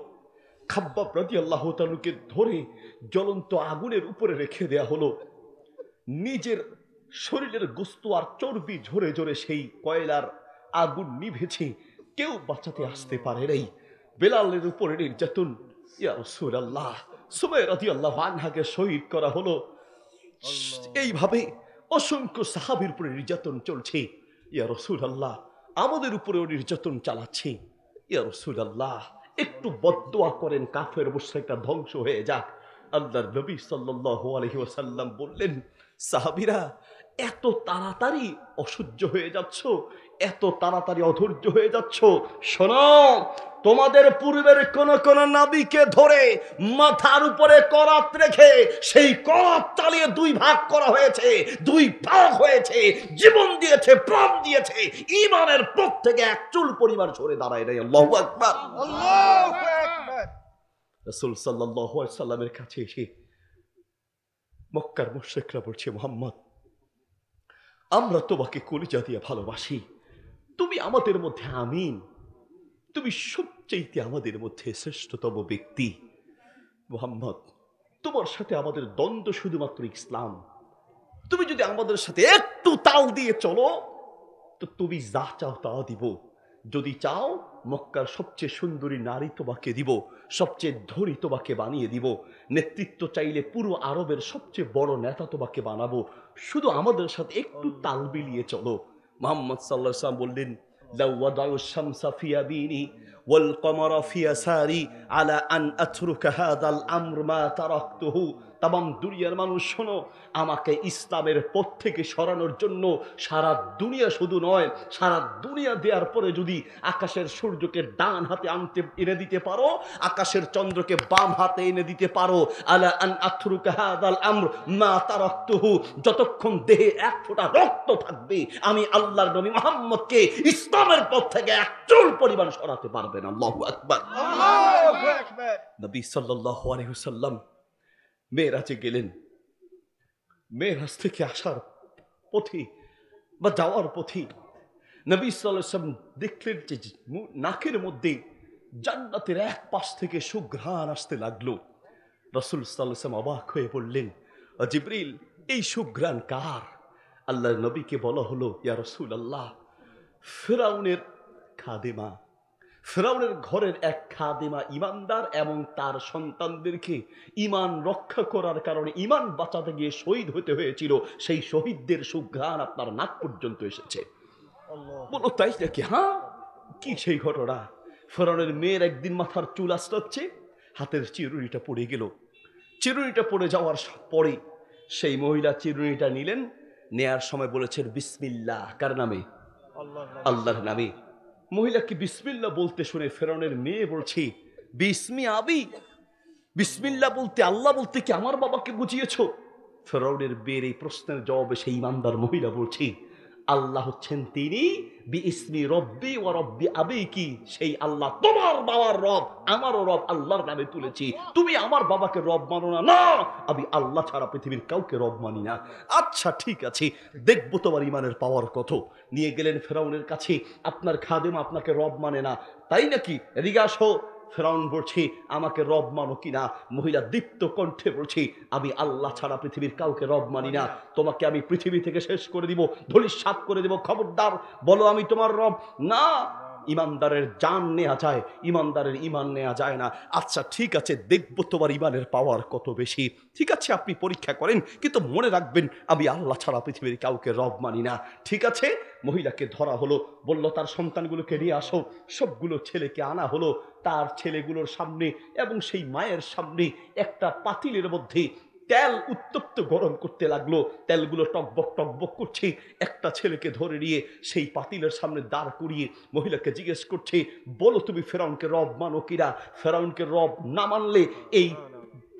খাব্বাব রাদিয়াল্লাহু তাআলাকে ধরে জ্বলন্ত আগুনের উপরে রেখে দেয়া হলো। নিজের শরীরের গোশত আর চর্বি ঝরে ঝরে সেই কয়লার আগুন নিভেছে, কেউ বাঁচাতে আসতে পারে নাই। বেলালের উপরে নির্যাতন, ইয়া রাসূলুল্লাহ, সুমাইয়া রাদিয়াল্লাহু আনহাকে শহীদ করা হলো। এইভাবে অসংখ্য সাহাবীর উপরে নির্যাতন চলছে। ইয়া রাসূলুল্লাহ, আমাদের উপরেও নির্যাতন চালাচ্ছে। ইয়া রাসূলুল্লাহ, একটু বদদোয়া করেন কাফের মুশরিকরা ধ্বংস হয়ে যাক। আল্লাহর নবী সাল্লাল্লাহু আলাইহি ওয়াসাল্লাম বললেন, সাহাবীরা এত তাড়াতাড়ি অসহ্য হয়ে যাচ্ছ, এত তাড়াতাড়ি অধৈর্য হয়ে যাচ্ছ, শোনো, তোমাদের পূর্বের কোন নবীকে ধরে মাথার উপরে করাত রেখে সেই করাত চালিয়ে 2 ভাগ করা হয়েছে, 2 ভাগ হয়েছে, জীবন দিয়েছে, প্রাণ দিয়েছে, ঈমানের পথ থেকে এক চুল পরিমাণ সরে দাঁড়ায় নাই। আল্লাহু আকবার, আল্লাহু আকবার। রাসূল সাল্লাল্লাহু আলাইহি সাল্লামের কাছে এসে মক্কার মুশরিকরা বলছে, মুহাম্মদ, আমরা তোমাকে কলিজা দিয়ে ভালোবাসি, তুমি আমাদের মধ্যে আমিন, তুমি সবচেয়ে আমাদের মধ্যে শ্রেষ্ঠতম ব্যক্তি। মুহাম্মদ, তোমার সাথে আমাদের দ্বন্দ্ব শুধুমাত্র ইসলাম। তুমি যদি আমাদের সাথে একটু তাল দিয়ে চলো তো তুমি যা চাও তা দিব। যদি চাও মক্কার সবচেয়ে সুন্দরী নারী তোমাকে দিব, সবচেয়ে ধনী তোমাকে বানিয়ে দিব, নেতৃত্ব চাইলে পুরো আরবের সবচেয়ে বড় নেতা তোমাকে বানাবো, শুধু আমাদের সাথে একটু তাল মিলিয়ে চলো। মুহাম্মদ সাল্লাল্লাহু আলাইহি ওয়াসাল্লাম বললেন, লাউ ওয়াদাউ শামসা ফি ইয়ামিনি ওয়াল কমারা ফি ইয়াসারি আলা আন আতরুকা হাযাল আমর মা তারাকতুহু। তামাম দুনিয়ার মানুষ শোনো, আমাকে ইসলামের পথ থেকে সরানোর জন্য সারা দুনিয়া শুধু নয়, সারা দুনিয়া দেওয়ার পরে যদি আকাশের সূর্যকে ডান হাতে এনে দিতে পারো, আকাশের চন্দ্রকে বাম হাতে এনে দিতে পারো, আলা আন আতরুকা হাযাল আমর মা তারাকতুহু, যতক্ষণ দেহে এক ফোঁটা রক্ত থাকবে আমি আল্লাহর নবী মুহাম্মদকে ইসলামের পথ থেকে এক চুল পরিমাণ সরাতে পারবেন। আল্লাহু আকবার। আল্লাহু আকবার। নবী সাল্লাল্লাহু আলাইহি ওয়াসাল্লাম মেরাজে গেলেন। মেরাজ থেকে আসার পথে বা যাওয়ার পথে নবী সাল্লাল্লাহু আলাইহি ওয়াসাল্লাম দেখলেন যে নাকের মধ্যে জান্নাতের এক পাশ থেকে সুঘ্রাণ আসতে লাগলো। রাসূল সাল্লাল্লাহু আলাইহি ওয়াসাল্লাম অবাক হয়ে বললেন, জিবরিল, এই সুঘ্রাণ কার? আল্লাহর নবীকে বলা হলো, ইয়া রাসূলুল্লাহ, ফিরআউনের খাদেমা, ফিরআউনের ঘরের এক খাদেমা ইমানদার এবং তার সন্তানদেরকে ঈমান রক্ষা করার কারণে ঈমান বাঁচাতে গিয়ে শহীদ হতে হয়েছিল, সেই শহীদদের সুঘ্রাণ আপনার নাক পর্যন্ত এসেছে। বলো তাই নাকি? হ্যাঁ, কি সেই ঘটনা? ফিরআউনের মেয়ের একদিন মাথার চুল আঁচড়াচ্ছে, হাতের চিরুনিটা পড়ে গেল। চিরুনিটা পড়ে যাওয়ার পরে সেই মহিলা চিরুনিটা নিলেন, নেয়ার সময় বলেছেন বিসমিল্লাহ। কার নামে? আল্লাহর নামে। মহিলাকে বিসমিল্লাহ বলতে শুনে ফিরআউনের মেয়ে বলছে, বিসমি আবি, বিসমিল্লাহ বলতে, আল্লাহ বলতে কি আমার বাবাকে বুঝিয়েছো? ফিরআউনের মেয়ের এই প্রশ্নের জবাবে সেই ইমানদার মহিলা বলছে, আল্লাহ হচ্ছেন তিনি, বিইসমি রব্বি ওয়া রব্বি আবিকি, সেই আল্লাহ তোমার বাবার রব, আমারও রব আল্লাহর নামে তুলেছি। তুমি আমার বাবাকে রব মানো না? না, আমি আল্লাহ ছাড়া পৃথিবীর কাউকে রব মানি না। আচ্ছা ঠিক আছে, দেখবো তোমার ইমানের পাওয়ার কত। নিয়ে গেলেন ফিরআউনের কাছে, আপনার খাদেম আপনাকে রব মানে না, তাই নাকি? এদিকে আসো। ফিরআউন বলছে, আমাকে রব মানো কিনা? মহিলা দীপ্ত কণ্ঠে বলছে, আমি আল্লাহ ছাড়া পৃথিবীর কাউকে রব মানি না, তোমাকে আমি পৃথিবী থেকে শেষ করে দিব, ধূলিসাৎ করে দিব, খবরদার বলো আমি তোমার রব। না, ইমানদারের জান নেওয়া যায়, ইমানদারের ইমান নেওয়া যায় না। আচ্ছা ঠিক আছে, দেখবো তোমার ইমানের পাওয়ার কত বেশি। ঠিক আছে, আপনি পরীক্ষা করেন, কিন্তু মনে রাখবেন আমি আল্লাহ ছাড়া পৃথিবীর কাউকে রব মানি না। ঠিক আছে, মহিলাকে ধরা হলো, বলল তার সন্তানগুলোকে নিয়ে আসো। সবগুলো ছেলেকে আনা হলো তার ছেলেগুলোর সামনে, এবং সেই মায়ের সামনে একটা পাতিলের মধ্যে তেল উত্তপ্ত গরম করতে লাগলো। তেলগুলো টকবক টকবক করছে। একটা ছেলেকে ধরে নিয়ে সেই পাতিলের সামনে দাঁড় করিয়ে মহিলাকে জিজ্ঞেস করছে, বলো তুমি ফিরআউনকে রব মানো কিনা? ফিরআউনকে রব না মানলে এই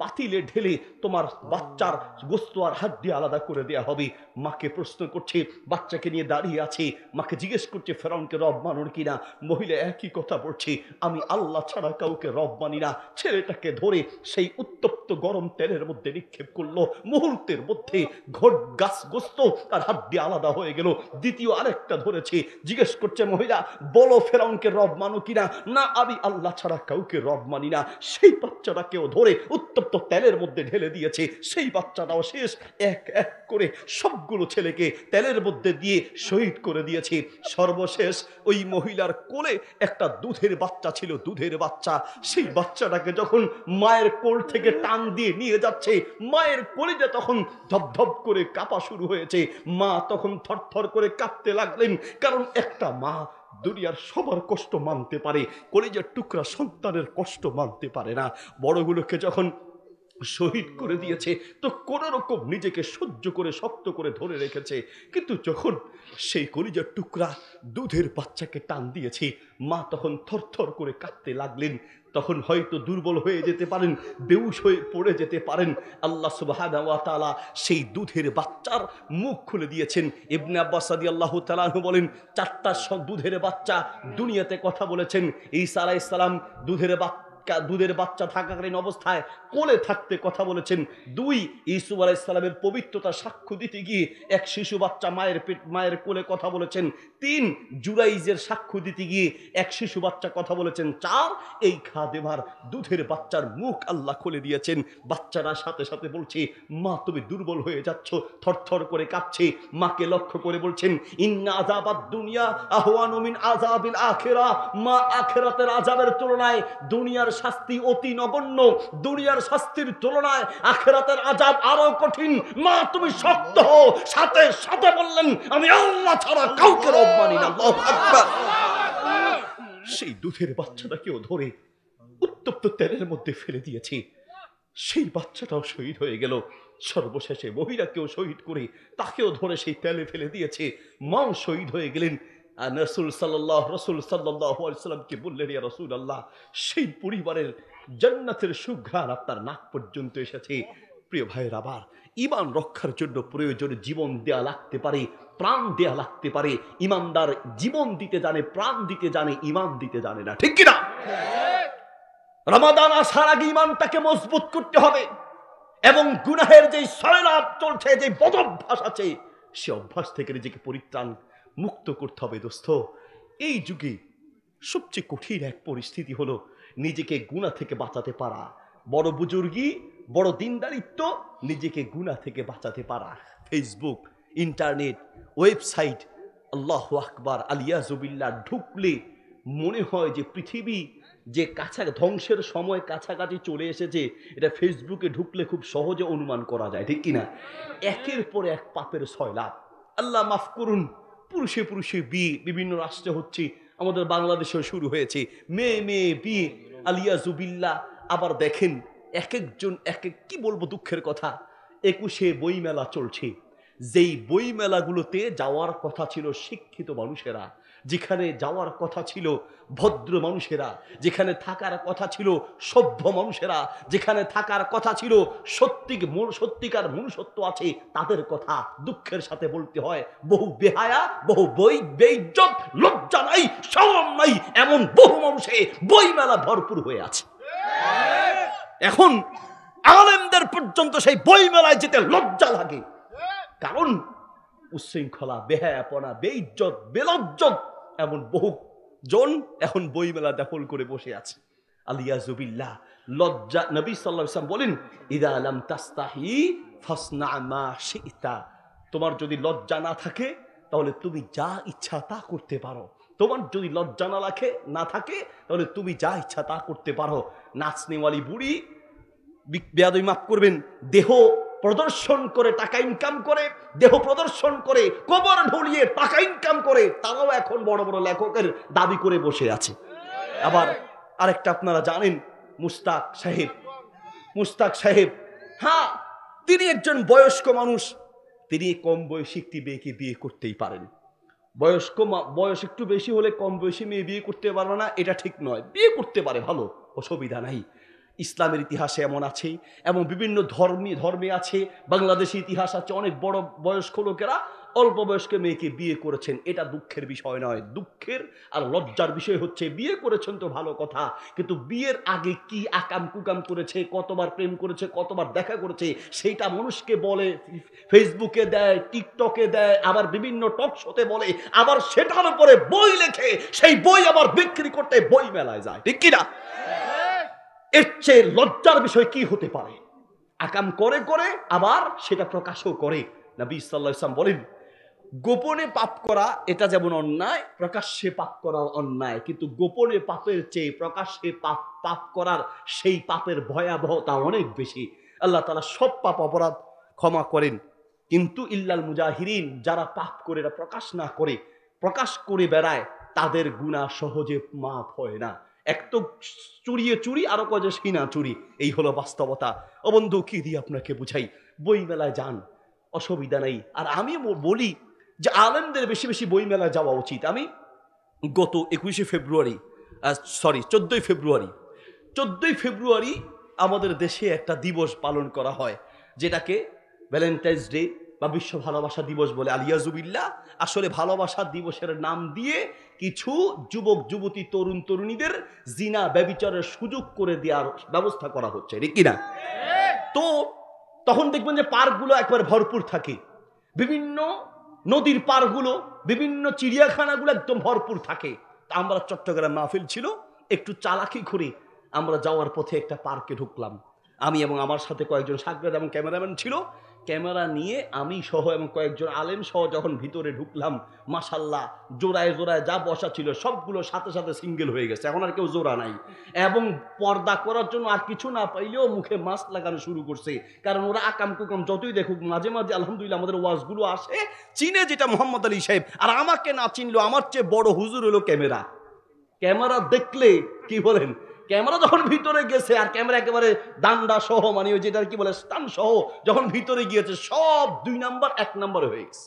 পাতিলে ঢেলে তোমার বাচ্চার গোস্ত আর হাড্ডি আলাদা করে দেয়া হবে। মাকে প্রশ্ন করছে, বাচ্চাকে নিয়ে দাঁড়িয়ে আছে, মাকে জিজ্ঞেস করছে ফিরআউনকে রব মানোর কিনা? মহিলা একই কথা বলছে, আমি আল্লাহ ছাড়া কাউকে রব মানি না। ছেলেটাকে ধরে সেই উত্তপ্ত গরম তেলের মধ্যে নিক্ষেপ করলো। মুহূর্তের মধ্যে গাছ গোস্ত আর হাড্ডি আলাদা হয়ে গেল। দ্বিতীয় আরেকটা ধরেছে, জিজ্ঞেস করছে মহিলা, বলো ফিরআউনকে রব মানো কিনা? না, আমি আল্লাহ ছাড়া কাউকে রব মানি না। সেই বাচ্চাটাকেও ধরে উত্তপ্ত তেলের মধ্যে ঢেলে দিয়েছে। সেই বাচ্চাটাও শেষ। এক এক করে সবগুলো ছেলেকে তেলের মধ্যে দিয়ে শহীদ করে দিয়েছে। সর্বশেষ ওই মহিলার কোলে একটা দুধের বাচ্চা ছিল, দুধের বাচ্চা। সেই বাচ্চাটাকে যখন মায়ের কোল থেকে টান দিয়ে নিয়ে যাচ্ছে, মায়ের কলিজা তখন ধপধপ করে কাঁপা শুরু হয়েছে। মা তখন থরথর করে কাঁপতে লাগলেন, কারণ একটা মা দুনিয়ার সবার কষ্ট মানতে পারে, কলিজার টুকরা সন্তানের কষ্ট মানতে পারে না। বড়গুলোকে যখন শহীদ করে দিয়েছে তো কোন রকম নিজেকে সহ্য করে শক্ত করে ধরে রেখেছে, কিন্তু যখন সেই কলিজার টুকরা দুধের বাচ্চাকে টান দিয়েছে, মা তখন থরথর করে কাঁপতে লাগলেন। তখন হয়তো দুর্বল হয়ে যেতে পারেন, বেহুশ হয়ে পড়ে যেতে পারেন। আল্লাহ সুবহানাহু ওয়া তাআলা সেই দুধের বাচ্চার মুখ খুলে দিয়েছেন। ইবনে আব্বাস রাদিয়াল্লাহু তাআলা আনহু বলেন, 4টা দুধের বাচ্চা দুনিয়াতে কথা বলেছেন। ঈসা আলাইহিস সালাম দুধের বাচ্চা থাকাকালীন অবস্থায় কোলে থাকতে কথা বলেছেন। 2 ইউসুফ আলাইহিস সালামের পবিত্রতা সাক্ষ্য দিতে গিয়ে এক শিশু বাচ্চা মায়ের কোলে কথা বলেছেন। 3 জুরাইজের সাক্ষ্য দিতে গিয়ে এক শিশু বাচ্চা কথা বলেছেন। 4 এই খাদেমার দুধের বাচ্চার মুখ আল্লাহ খুলে দিয়েছেন। বাচ্চারা সাথে সাথে বলছে, মা তুমি দুর্বল হয়ে যাচ্ছ, থরথর করে কাঁপছে। মাকে লক্ষ্য করে বলছেন, ইন্না আযাবাদ দুনিয়া আহওয়ানু মিন আযাবিল আখিরাহ, মা আখিরাতের আযাবের তুলনায় দুনিয়ার শাস্তি অতি নগণ্য। দুনিয়ার শাস্তির তুলনায় আখিরাতের আযাব আরো কঠিন। মা তুমি শক্ত হও। সাথে সাথে বললেন, আমি আল্লাহ ছাড়া কাউকে রব মানি না। আল্লাহু আকবার। সেই দুধের বাচ্চাটাকেও ধরে উত্তপ্ত তেলের মধ্যে ফেলে দিয়েছে। সেই বাচ্চাটাও শহীদ হয়ে গেল। সর্বশেষে মহিলাকেও শহীদ করে তাকেও ধরে সেই তেলে ফেলে দিয়েছে, মাও শহীদ হয়ে গেলেন। আর রসুল সাল্লাল্লাহু আলাইহি সাল্লামকে বললেন, ইয়া রাসূলুল্লাহ, সেই পরিবারের জান্নাতের সুঘ্রাণ আপনার নাক পর্যন্ত এসেছে। প্রিয় ভাইয়ের, আবার ঈমান রক্ষার জন্য প্রয়োজনে জীবন দেয়া লাগতে পারে, প্রাণ দেয়া লাগতে পারে। ঈমানদার জীবন দিতে জানে, প্রাণ দিতে জানে, ঈমান দিতে জানে না, ঠিক কিনা? রমাদান আসার আগে ঈমানটাকে মজবুত করতে হবে এবং গুনাহের যে সয়লাব চলছে, যে বদভ্যাস আছে, সে অভ্যাস থেকে নিজেকে পরিত্রাণ মুক্ত করতে হবে। দোস্ত, এই যুগে সবচেয়ে কঠিন এক পরিস্থিতি হলো নিজেকে গুনাহ থেকে বাঁচাতে পারা। বড় বুজুর্গি, বড় দিনদারিত্ব নিজেকে গুনাহ থেকে বাঁচাতে পারা। ফেসবুক, ইন্টারনেট, ওয়েবসাইট, আল্লাহু আকবার, আলিয়াজুবিল্লাহ ঢুকলে মনে হয় যে পৃথিবী যে ধ্বংসের সময় কাছাকাছি চলে এসেছে, এটা ফেসবুকে ঢুকলে খুব সহজে অনুমান করা যায়, ঠিক কিনা? একের পর এক পাপের সয়লাব। আল্লাহ মাফ করুন, পুরুষে পুরুষে বিয়ে বিভিন্ন রাষ্ট্রে হচ্ছে, আমাদের বাংলাদেশেও শুরু হয়েছে, মেয়ে মেয়ে বিয়ে, আলিয়াজুবিল্লাহ। আবার দেখেন এক একজন এক এক, কি বলবো দুঃখের কথা, 21শে বইমেলা চলছে। যেই বইমেলাগুলোতে যাওয়ার কথা ছিল শিক্ষিত মানুষেরা, যেখানে যাওয়ার কথা ছিল ভদ্র মানুষেরা, যেখানে থাকার কথা ছিল সভ্য মানুষেরা, যেখানে থাকার কথা ছিল সত্যিকার মনুষ্যত্ব আছে, তাদের কথা দুঃখের সাথে বলতে হয় বহু বেহায়া, বহু বেইজ্জত, লজ্জা নাই, শরম নাই, এমন বহু মানুষে বইমেলা ভরপুর হয়ে আছে। এখন আলেমদের পর্যন্ত সেই বইমেলায় যেতে লজ্জা লাগে, কারণ উচ্ছৃঙ্খলা, বেহায়াপনা, বেইজ্জত, বেলজ্জত এমন বহু জন এখন বইমেলা দখল করে বসে আছে। আলিয়াজুবিল্লাহ, লজ্জা। নবী সাল্লাল্লাহু আলাইহি ওয়াসাল্লাম বলেন, ইযা লাম তাস্তাহি ফাসনা মা শি'তা। তোমার যদি লজ্জা না থাকে তাহলে তুমি যা ইচ্ছা তা করতে পারো। তোমার যদি লজ্জা না থাকে তাহলে তুমি যা ইচ্ছা তা করতে পারো। নাচনেওয়ালি বুড়ি, বেয়াদবি মাফ করবেন, দেহ প্রদর্শন করে টাকা ইনকাম করে, দেহ প্রদর্শন করে কবর ঢুলিয়ে টাকা ইনকাম করে, তারাও এখন বড় বড় লেখকের দাবি করে বসে আছে। আবার আরেকটা আপনারা জানেন, মুস্তাক সাহেব, হ্যাঁ, তিনি একজন বয়স্ক মানুষ, তিনি কম বয়সী একটি মেয়েকে বিয়ে করতেই পারেন। বয়স একটু বেশি হলে কম বয়সী মেয়ে বিয়ে করতে পারবে না, এটা ঠিক নয়, বিয়ে করতে পারে, ভালো, অসুবিধা নাই। ইসলামের ইতিহাসে এমন আছে এবং বিভিন্ন ধর্মে আছে, বাংলাদেশি ইতিহাস আছে, অনেক বড় বয়স্ক লোকেরা অল্প বয়স্ক মেয়েকে বিয়ে করেছেন। এটা দুঃখের বিষয় নয়, দুঃখের আর লজ্জার বিষয় হচ্ছে বিয়ে করেছেন তো ভালো কথা, কিন্তু বিয়ের আগে কি আকাম কুকাম করেছে, কতবার প্রেম করেছে, কতবার দেখা করেছে, সেইটা মানুষকে বলে, ফেসবুকে দেয়, টিকটকে দেয়, আবার বিভিন্ন টক শোতে বলে, আবার সেটার উপরে বই লেখে, সেই বই আবার বিক্রি করতে বই মেলায় যায়, ঠিক কিনা? এর চেয়ে লজ্জার বিষয় কি হতে পারে? আকাম করে করে আবার সেটা প্রকাশও করে। নবী সাল্লাল্লাহু আলাইহি ওয়াসাল্লাম বলেন, গোপনে পাপ করা এটা যেমন অন্যায়, প্রকাশ্যে পাপ করা অন্যায়, কিন্তু গোপনে পাপের চেয়ে প্রকাশ্যে পাপ করার সেই পাপের ভয়াবহতা অনেক বেশি। আল্লাহ তাআলা সব পাপ অপরাধ ক্ষমা করেন, কিন্তু ইল্লাল মুজাহিরিন, যারা পাপ করে এরা প্রকাশ না করে, প্রকাশ করে বেড়ায়, তাদের গুনাহ সহজে মাফ হয় না। এক তো চুরি, আরো কয়ে সিনা চুরি, এই হলো বাস্তবতা। ও বন্ধু, কি দিয়ে আপনাকে বুঝাই, বই মেলায় যান, অসুবিধা নেই। আর আমি বলি যে আলেমদের বেশি বেশি বই মেলায় যাওয়া উচিত। আমি গত 14ই ফেব্রুয়ারি আমাদের দেশে একটা দিবস পালন করা হয়, যেটাকে ভ্যালেন্টাইন্স ডে বা বিশ্ব ভালোবাসা দিবস বলে। আলিয়াজুবিল্লাহ, আসলে ভালোবাসা দিবসের নাম দিয়ে কিছু যুবক যুবতী, তরুণ তরুণীদের জিনা ব্যভিচারের সুযোগ করে দেওয়ার ব্যবস্থা করা হচ্ছে, ঠিক কিনা? তো তখন দেখবেন যে পার্কগুলো একবার ভরপুর থাকে, বিভিন্ন নদীর পার্কগুলো, বিভিন্ন চিড়িয়াখানাগুলো একদম ভরপুর থাকে। তা আমরা চট্টগ্রাম মাহফিল ছিল, একটু চালাকি করে আমরা যাওয়ার পথে একটা পার্কে ঢুকলাম। আমি এবং আমার সাথে কয়েকজন সাগরেদ এবং ক্যামেরাম্যান ছিল। ক্যামেরা নিয়ে আমি সহ এবং কয়েকজন আলেম সহ যখন ভিতরে ঢুকলাম, মাশাল্লাহ, জোড়ায় জোড়ায় যা বসা ছিল সবগুলো সাথে সাথে সিঙ্গেল হয়ে গেছে, এখন আর কেউ জোড়া নাই। এবং পর্দা করার জন্য আর কিছু না পাইলেও মুখে মাস্ক লাগানো শুরু করছে, কারণ ওরা আকাম কুকাম যতই দেখুক, মাঝে মাঝে আলহামদুলিল্লাহ আমাদের ওয়াজগুলো আসে, চিনে যেটা মোহাম্মদ আলী সাহেব, আর আমাকে না চিনলো আমার চেয়ে বড় হুজুর হলো ক্যামেরা। ক্যামেরা দেখলে কি বলেন, ক্যামেরা যখন ভিতরে গেছে, আর ক্যামেরা একেবারে ডান্ডা সহ, মানে ওই যেটা কি বলে স্টান সহ যখন ভিতরে গিয়েছে, সব 2 নাম্বার 1 নাম্বার হয়ে গেছে।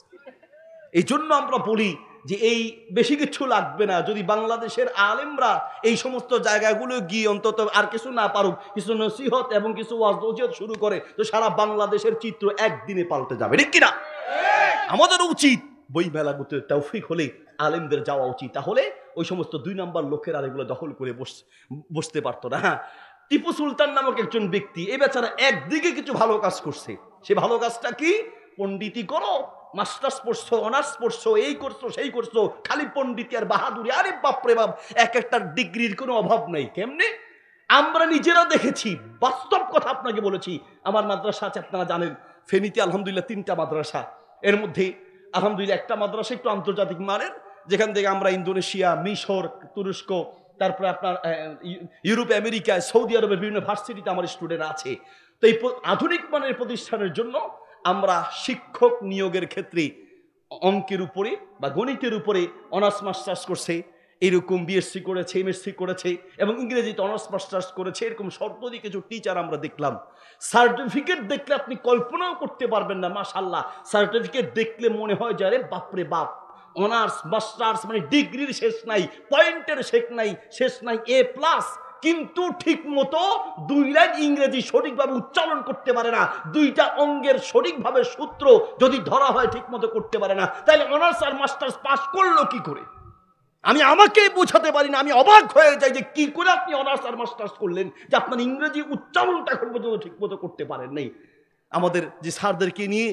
এই জন্য আমরা বলি যে এই বেশি কিছু লাগবে না, যদি বাংলাদেশের আলেমরা এই সমস্ত জায়গাগুলো গিয়ে অন্তত আর কিছু না পারুক, কিছু নসিহত এবং কিছু ওয়াজ নসিহত শুরু করে, তো সারা বাংলাদেশের চিত্র একদিনে পাল্টে যাবে, ঠিক কিনা? আমাদের উচিত বই মেলাগুলোতে তৌফিক হলে আলেমদের যাওয়া উচিত, তাহলে ওই সমস্ত 2 নাম্বার লোকের আর এগুলো দখল করে বসতে পারতো না। হ্যাঁ, টিপু সুলতান নামক একজন ব্যক্তি, এই বেচারা একদিকে কিছু ভালো কাজ করছে। সে ভালো কাজটা কি? পণ্ডিতি করো, মাস্টার্স পড়ছো, অনার্স পড়ছো, এই করছো সেই করছো, খালি পণ্ডিতি আর বাহাদুরি। আরে বাপরে বাপ, এক একটা ডিগ্রির কোনো অভাব নাই। কেমনে? আমরা নিজেরা দেখেছি, বাস্তব কথা আপনাকে বলেছি। আমার মাদ্রাসা আছে, আপনারা জানেন, ফেনীতে আলহামদুলিল্লাহ 3টা মাদ্রাসা। এর মধ্যে আলহামদুলিল্লাহ একটা মাদ্রাসা একটু আন্তর্জাতিক মানের, যেখান থেকে আমরা ইন্দোনেশিয়া, মিশর, তুরস্ক, তারপরে আপনার ইউরোপ, আমেরিকা, সৌদি আরবের বিভিন্ন ভার্সিটিতে আমার স্টুডেন্ট আছে। তো এই আধুনিক মানের প্রতিষ্ঠানের জন্য আমরা শিক্ষক নিয়োগের ক্ষেত্রে অঙ্কের উপরে বা গণিতের উপরে অনার্স মাস্টার্স করছে, এরকম বিএসসি করেছে, এমএসসি করেছে এবং ইংরেজিতে অনার্স মাস্টার্স করেছে, এরকম সর্বদিক কিছু টিচার আমরা দেখলাম। সার্টিফিকেট দেখলে আপনি কল্পনাও করতে পারবেন না, মাশাআল্লাহ। সার্টিফিকেট দেখলে মনে হয় যে আরে বাপরে বাপ, অনার্স মাস্টার্স মানে ডিগ্রির শেষ নাই, পয়েন্টের শেষ নাই, A+, কিন্তু ঠিক মতো 2 লাইন ইংরেজি সঠিকভাবে উচ্চারণ করতে পারে না, 2টা অঙ্গের সঠিকভাবে সূত্র যদি ধরা হয় ঠিক মতো করতে পারে না, তাহলে অনার্স আর মাস্টার্স পাস করলো কি করে? আমি আমাকেই বোঝাতে পারি না। আমি অবাক হয়ে যাই যে কি করে আপনি অনার্স আর মাস্টার্স করলেন, যে আপনার ইংরেজি উচ্চারণটা এখন পর্যন্ত ঠিক মতো করতে পারেন নাই। আমাদের যে স্যারদেরকে নিয়ে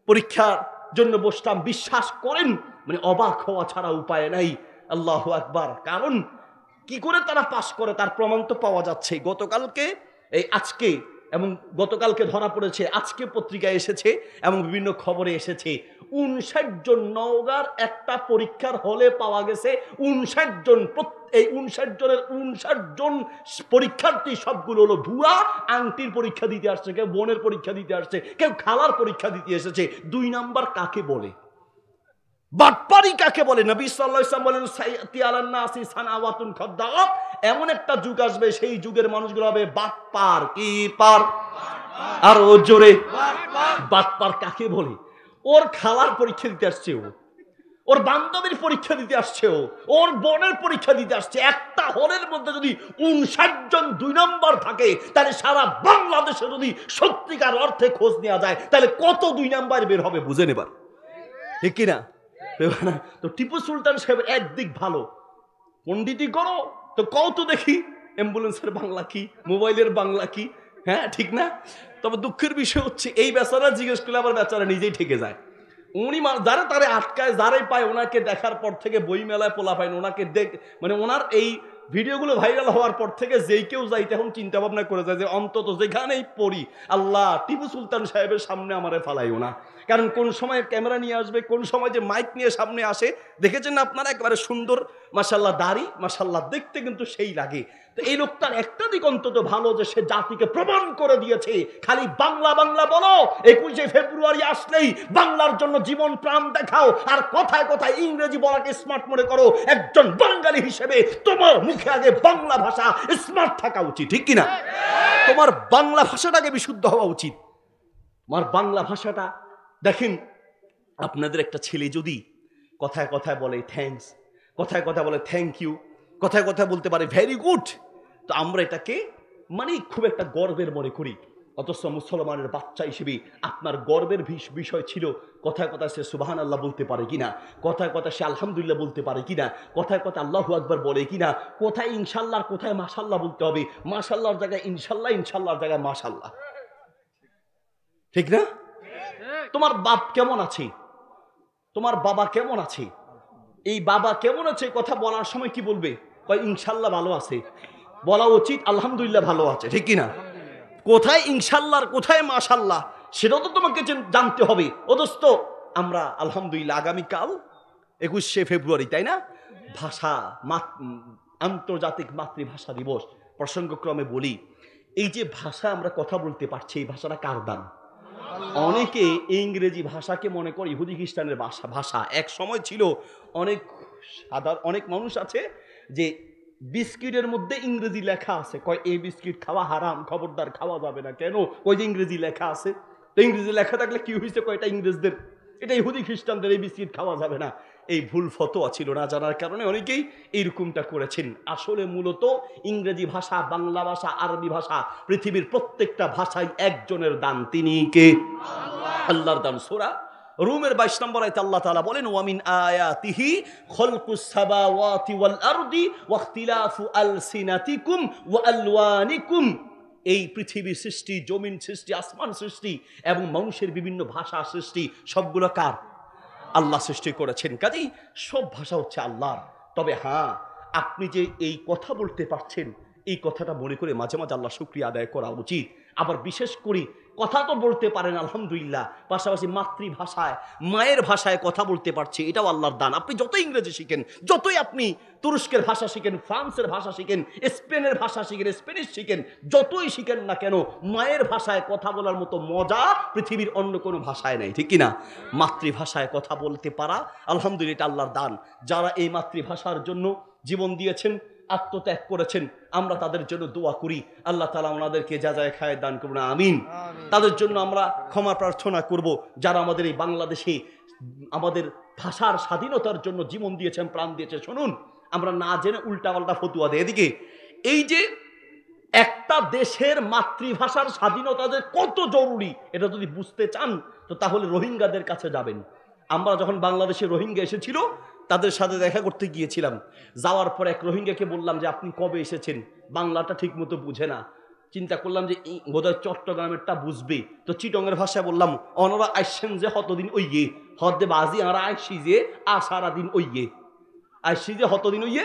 পরীক্ষার জন্য বসতাম, বিশ্বাস করেন মানে অবাক হওয়া ছাড়া উপায় নাই। আল্লাহু আকবার। কারণ কি করে তারা পাস করে তার প্রমাণ তো পাওয়া যাচ্ছে। আজকে এবং গতকালকে ধরা পড়েছে, আজকে পত্রিকায় এসেছে এবং বিভিন্ন খবরে এসেছে, 59 জন নওগাঁর একটা পরীক্ষার হলে পাওয়া গেছে 59 জন। এই 59 জনের 59 জন পরীক্ষার্থী সবগুলো হলো ভুয়া। আংটির পরীক্ষা দিতে আসছে, কেউ বোনের পরীক্ষা দিতে আসছে, কেউ খালার পরীক্ষা দিতে এসেছে। 2 নাম্বার কাকে বলে? বাটপারি কাকে বলে? নবী সাল্লাল্লাহু আলাইহি ওয়াসাল্লাম বলেন, সাইয়াতি আলান নাসি সানাওয়াতুন খাদ্দাব, এমন একটা যুগ আসবে, সেই যুগের মানুষগুলো হবে বাটপার। কি পার? আর ও জোরে, বাটপার কাকে বলে? ওর খালার পরীক্ষা দিতে আসছে, ওর বান্ধবীর পরীক্ষা দিতে আসছে, ওর বোনের পরীক্ষা দিতে আসছে। একটা হলের মধ্যে যদি 59 জন 2 নাম্বার থাকে, তাহলে সারা বাংলাদেশে যদি সত্যিকার অর্থে খোঁজ নেওয়া যায়, তাহলে কত 2 নাম্বার বের হবে বুঝে নেবার, ঠিক কিনা? তো টিপু সুলতান সাহেব একদিক ভালো, পণ্ডিতি করো তো কত দেখি অ্যাম্বুলেন্সের বাংলা কি, মোবাইলের বাংলা কি, হ্যাঁ ঠিক না? তবে দুঃখের বিষয় হচ্ছে এই বেচারা জিজ্ঞেস করলে আবার বেচারা নিজেই ঠেকে যায়। উনি যারা তারে আটকায়, যারাই পায় ওনাকে দেখার পর থেকে, বই মেলায় পোলা পায় ওনাকে মানে ওনার এই ভিডিওগুলো ভাইরাল হওয়ার পর থেকে যেই কেউ যাইতে এখন চিন্তা ভাবনা করে যায় যে অন্তত যেখানেই পড়ি, আল্লাহ টিপু সুলতান সাহেবের সামনে আমারে ফালাইও না। কারণ কোন সময় ক্যামেরা নিয়ে আসবে, কোন সময় যে মাইক নিয়ে সামনে আসে, দেখেছেন না আপনারা? একেবারে সুন্দর মাশাল্লাহ দাড়ি, মাশাল্লাহ দেখতে কিন্তু সেই লাগে। তো এই লোকটার একটা দিক অন্তত ভালো, যে সে জাতিকে প্রমাণ করে দিয়েছে, খালি বাংলা বাংলা বলো, 21শে ফেব্রুয়ারি আসলেই বাংলার জন্য জীবন প্রাণ দেখাও, আর কথায় কথায় ইংরেজি বলাকে স্মার্ট মনে করো। একজন বাঙালি হিসেবে তোমার মুখে আগে বাংলা ভাষা স্মার্ট থাকা উচিত, ঠিক কিনা? তোমার বাংলা ভাষাটাকে বিশুদ্ধ হওয়া উচিত। তোমার বাংলা ভাষাটা দেখেন, আপনাদের একটা ছেলে যদি কথায় কথায় বলে থ্যাঙ্কস, কথায় কথা বলে থ্যাংক ইউ, কথায় কথা বলতে পারে ভেরি গুড, তো আমরা এটাকে মানে খুব একটা গর্বের মনে করি। অথচ মুসলমানের বাচ্চা হিসেবে আপনার গর্বের বিষয় ছিল কথায় কথা সে সুবহানাল্লাহ বলতে পারে কিনা, কথায় কথা সে আলহামদুলিল্লাহ বলতে পারে কিনা, কথায় কথা আল্লাহু আকবার বলে কিনা, কোথায় ইনশাল্লাহ কোথায় মাশাল্লাহ বলতে হবে, মাশাল্লাহর জায়গায় ইনশাল্লাহ, ইনশাল্লাহর জায়গায় মাশাল্লাহ, ঠিক না? তোমার বাপ কেমন আছে, তোমার বাবা কেমন আছে, এই বাবা কেমন আছে কথা বলার সময় কি বলবে? কয় ইনশাল্লাহ ভালো আছে, বলা উচিত আলহামদুলিল্লাহ ভালো আছে, ঠিক কিনা? কোথায় ইনশাল্লাহ আর কোথায় মাশাল্লাহ সেটাও তো তোমাকে জানতে হবে। ও দোস্ত, আমরা আলহামদুলিল্লাহ আগামীকাল 21শে ফেব্রুয়ারি, তাই না, আন্তর্জাতিক মাতৃভাষা দিবস প্রসঙ্গক্রমে বলি, এই যে ভাষা আমরা কথা বলতে পারছি, এই ভাষাটা কার দান? অনেকে ইংরেজি ভাষাকে মনে করে ইহুদি খ্রিস্টানের ভাষা। এক সময় ছিল অনেক মানুষ আছে যে বিস্কিটের মধ্যে ইংরেজি লেখা আছে, কয় এই বিস্কিট খাওয়া হারাম, খবরদার খাওয়া যাবে না। কেন? কই যে ইংরেজি লেখা আছে। তো ইংরেজি লেখা থাকলে কি হয়েছে, কয়টা ইংরেজদের, এটা ইহুদি খ্রিস্টানদের, এই বিস্কিট খাওয়া যাবে না। এই ভুল ফতোয়া ছিল, না জানার কারণে অনেকেই এইরকমটা করেছেন। আসলে মূলত ইংরেজি ভাষা, বাংলা ভাষা, আরবি ভাষা, পৃথিবীর প্রত্যেকটা ভাষায় একজনের দান, তিনি কে? আল্লাহর দান। সূরা রুমের 22 নম্বর আয়াতে আল্লাহ তাআলা বলেন, ওয়ামিন আয়াতিহি খালকুস সামাওয়াতি ওয়াল আরদি ওয়া ইখতিলাফু আলসিনাতিকুম ওয়া আলওয়ানিকুম। এই পৃথিবীর সৃষ্টি, জমিন সৃষ্টি, আসমান সৃষ্টি এবং মানুষের বিভিন্ন ভাষা সৃষ্টি, সবগুলো কার? আল্লাহ সৃষ্টি করেছেন। কাজেই সব ভাষা হচ্ছে আল্লাহর। তবে হ্যাঁ, আপনি যে এই কথা বলতে পারছেন, এই কথাটা মনে করে মাঝে মাঝে আল্লাহ শুকরিয়া আদায় করা উচিত। আবার বিশেষ করে কথা তো বলতে পারেন আলহামদুলিল্লাহ, পাশাপাশি মাতৃভাষায়, মায়ের ভাষায় কথা বলতে পারছে, এটাও আল্লাহর দান। আপনি যতই ইংরেজি শিখেন, যতই আপনি তুরস্কের ভাষা শিখেন, ফ্রান্সের ভাষা শিখেন, স্পেনের ভাষা শিখেন, স্প্যানিশ শিখেন, যতই শিখেন না কেন, মায়ের ভাষায় কথা বলার মতো মজা পৃথিবীর অন্য কোনো ভাষায় নেই, ঠিক কিনা? মাতৃভাষায় কথা বলতে পারা আলহামদুলিল্লাহ এটা আল্লাহর দান। যারা এই মাতৃভাষার জন্য জীবন দিয়েছেন, আত্মত্যাগ করেছেন, আমরা তাদের জন্য দোয়া করি, আল্লাহ তাআলা ওনাদেরকে যাজায় খায় দান করুন, আমিন। তাদের জন্য আমরা ক্ষমা প্রার্থনা করব, যারা আমাদের এই বাংলাদেশে আমাদের ভাষার স্বাধীনতার জন্য জীবন দিয়েছেন, প্রাণ দিয়েছেন। শুনুন, আমরা না জেনে উল্টাপাল্টা ফতুয়া দেয়। এদিকে এই যে একটা দেশের মাতৃভাষার স্বাধীনতা যে কত জরুরি, এটা যদি বুঝতে চান তো তাহলে রোহিঙ্গাদের কাছে যাবেন। আমরা যখন বাংলাদেশে রোহিঙ্গা এসেছিল, তাদের সাথে দেখা করতে গিয়েছিলাম। যাওয়ার পর এক রোহিঙ্গাকে বললাম যে আপনি কবে এসেছেন, বাংলাটা ঠিক মতো বুঝে না। চিন্তা করলাম যে বোধহয় চট্টগ্রামেরটা বুঝবে, তো চিটংয়ের ভাষায় বললাম, অনরা আইসেন যে হতদিন ওইয়ে হদে বাজি, আর আইসি যে আসারা দিন ওইয়ে, আইসি যে হতদিন ওইয়ে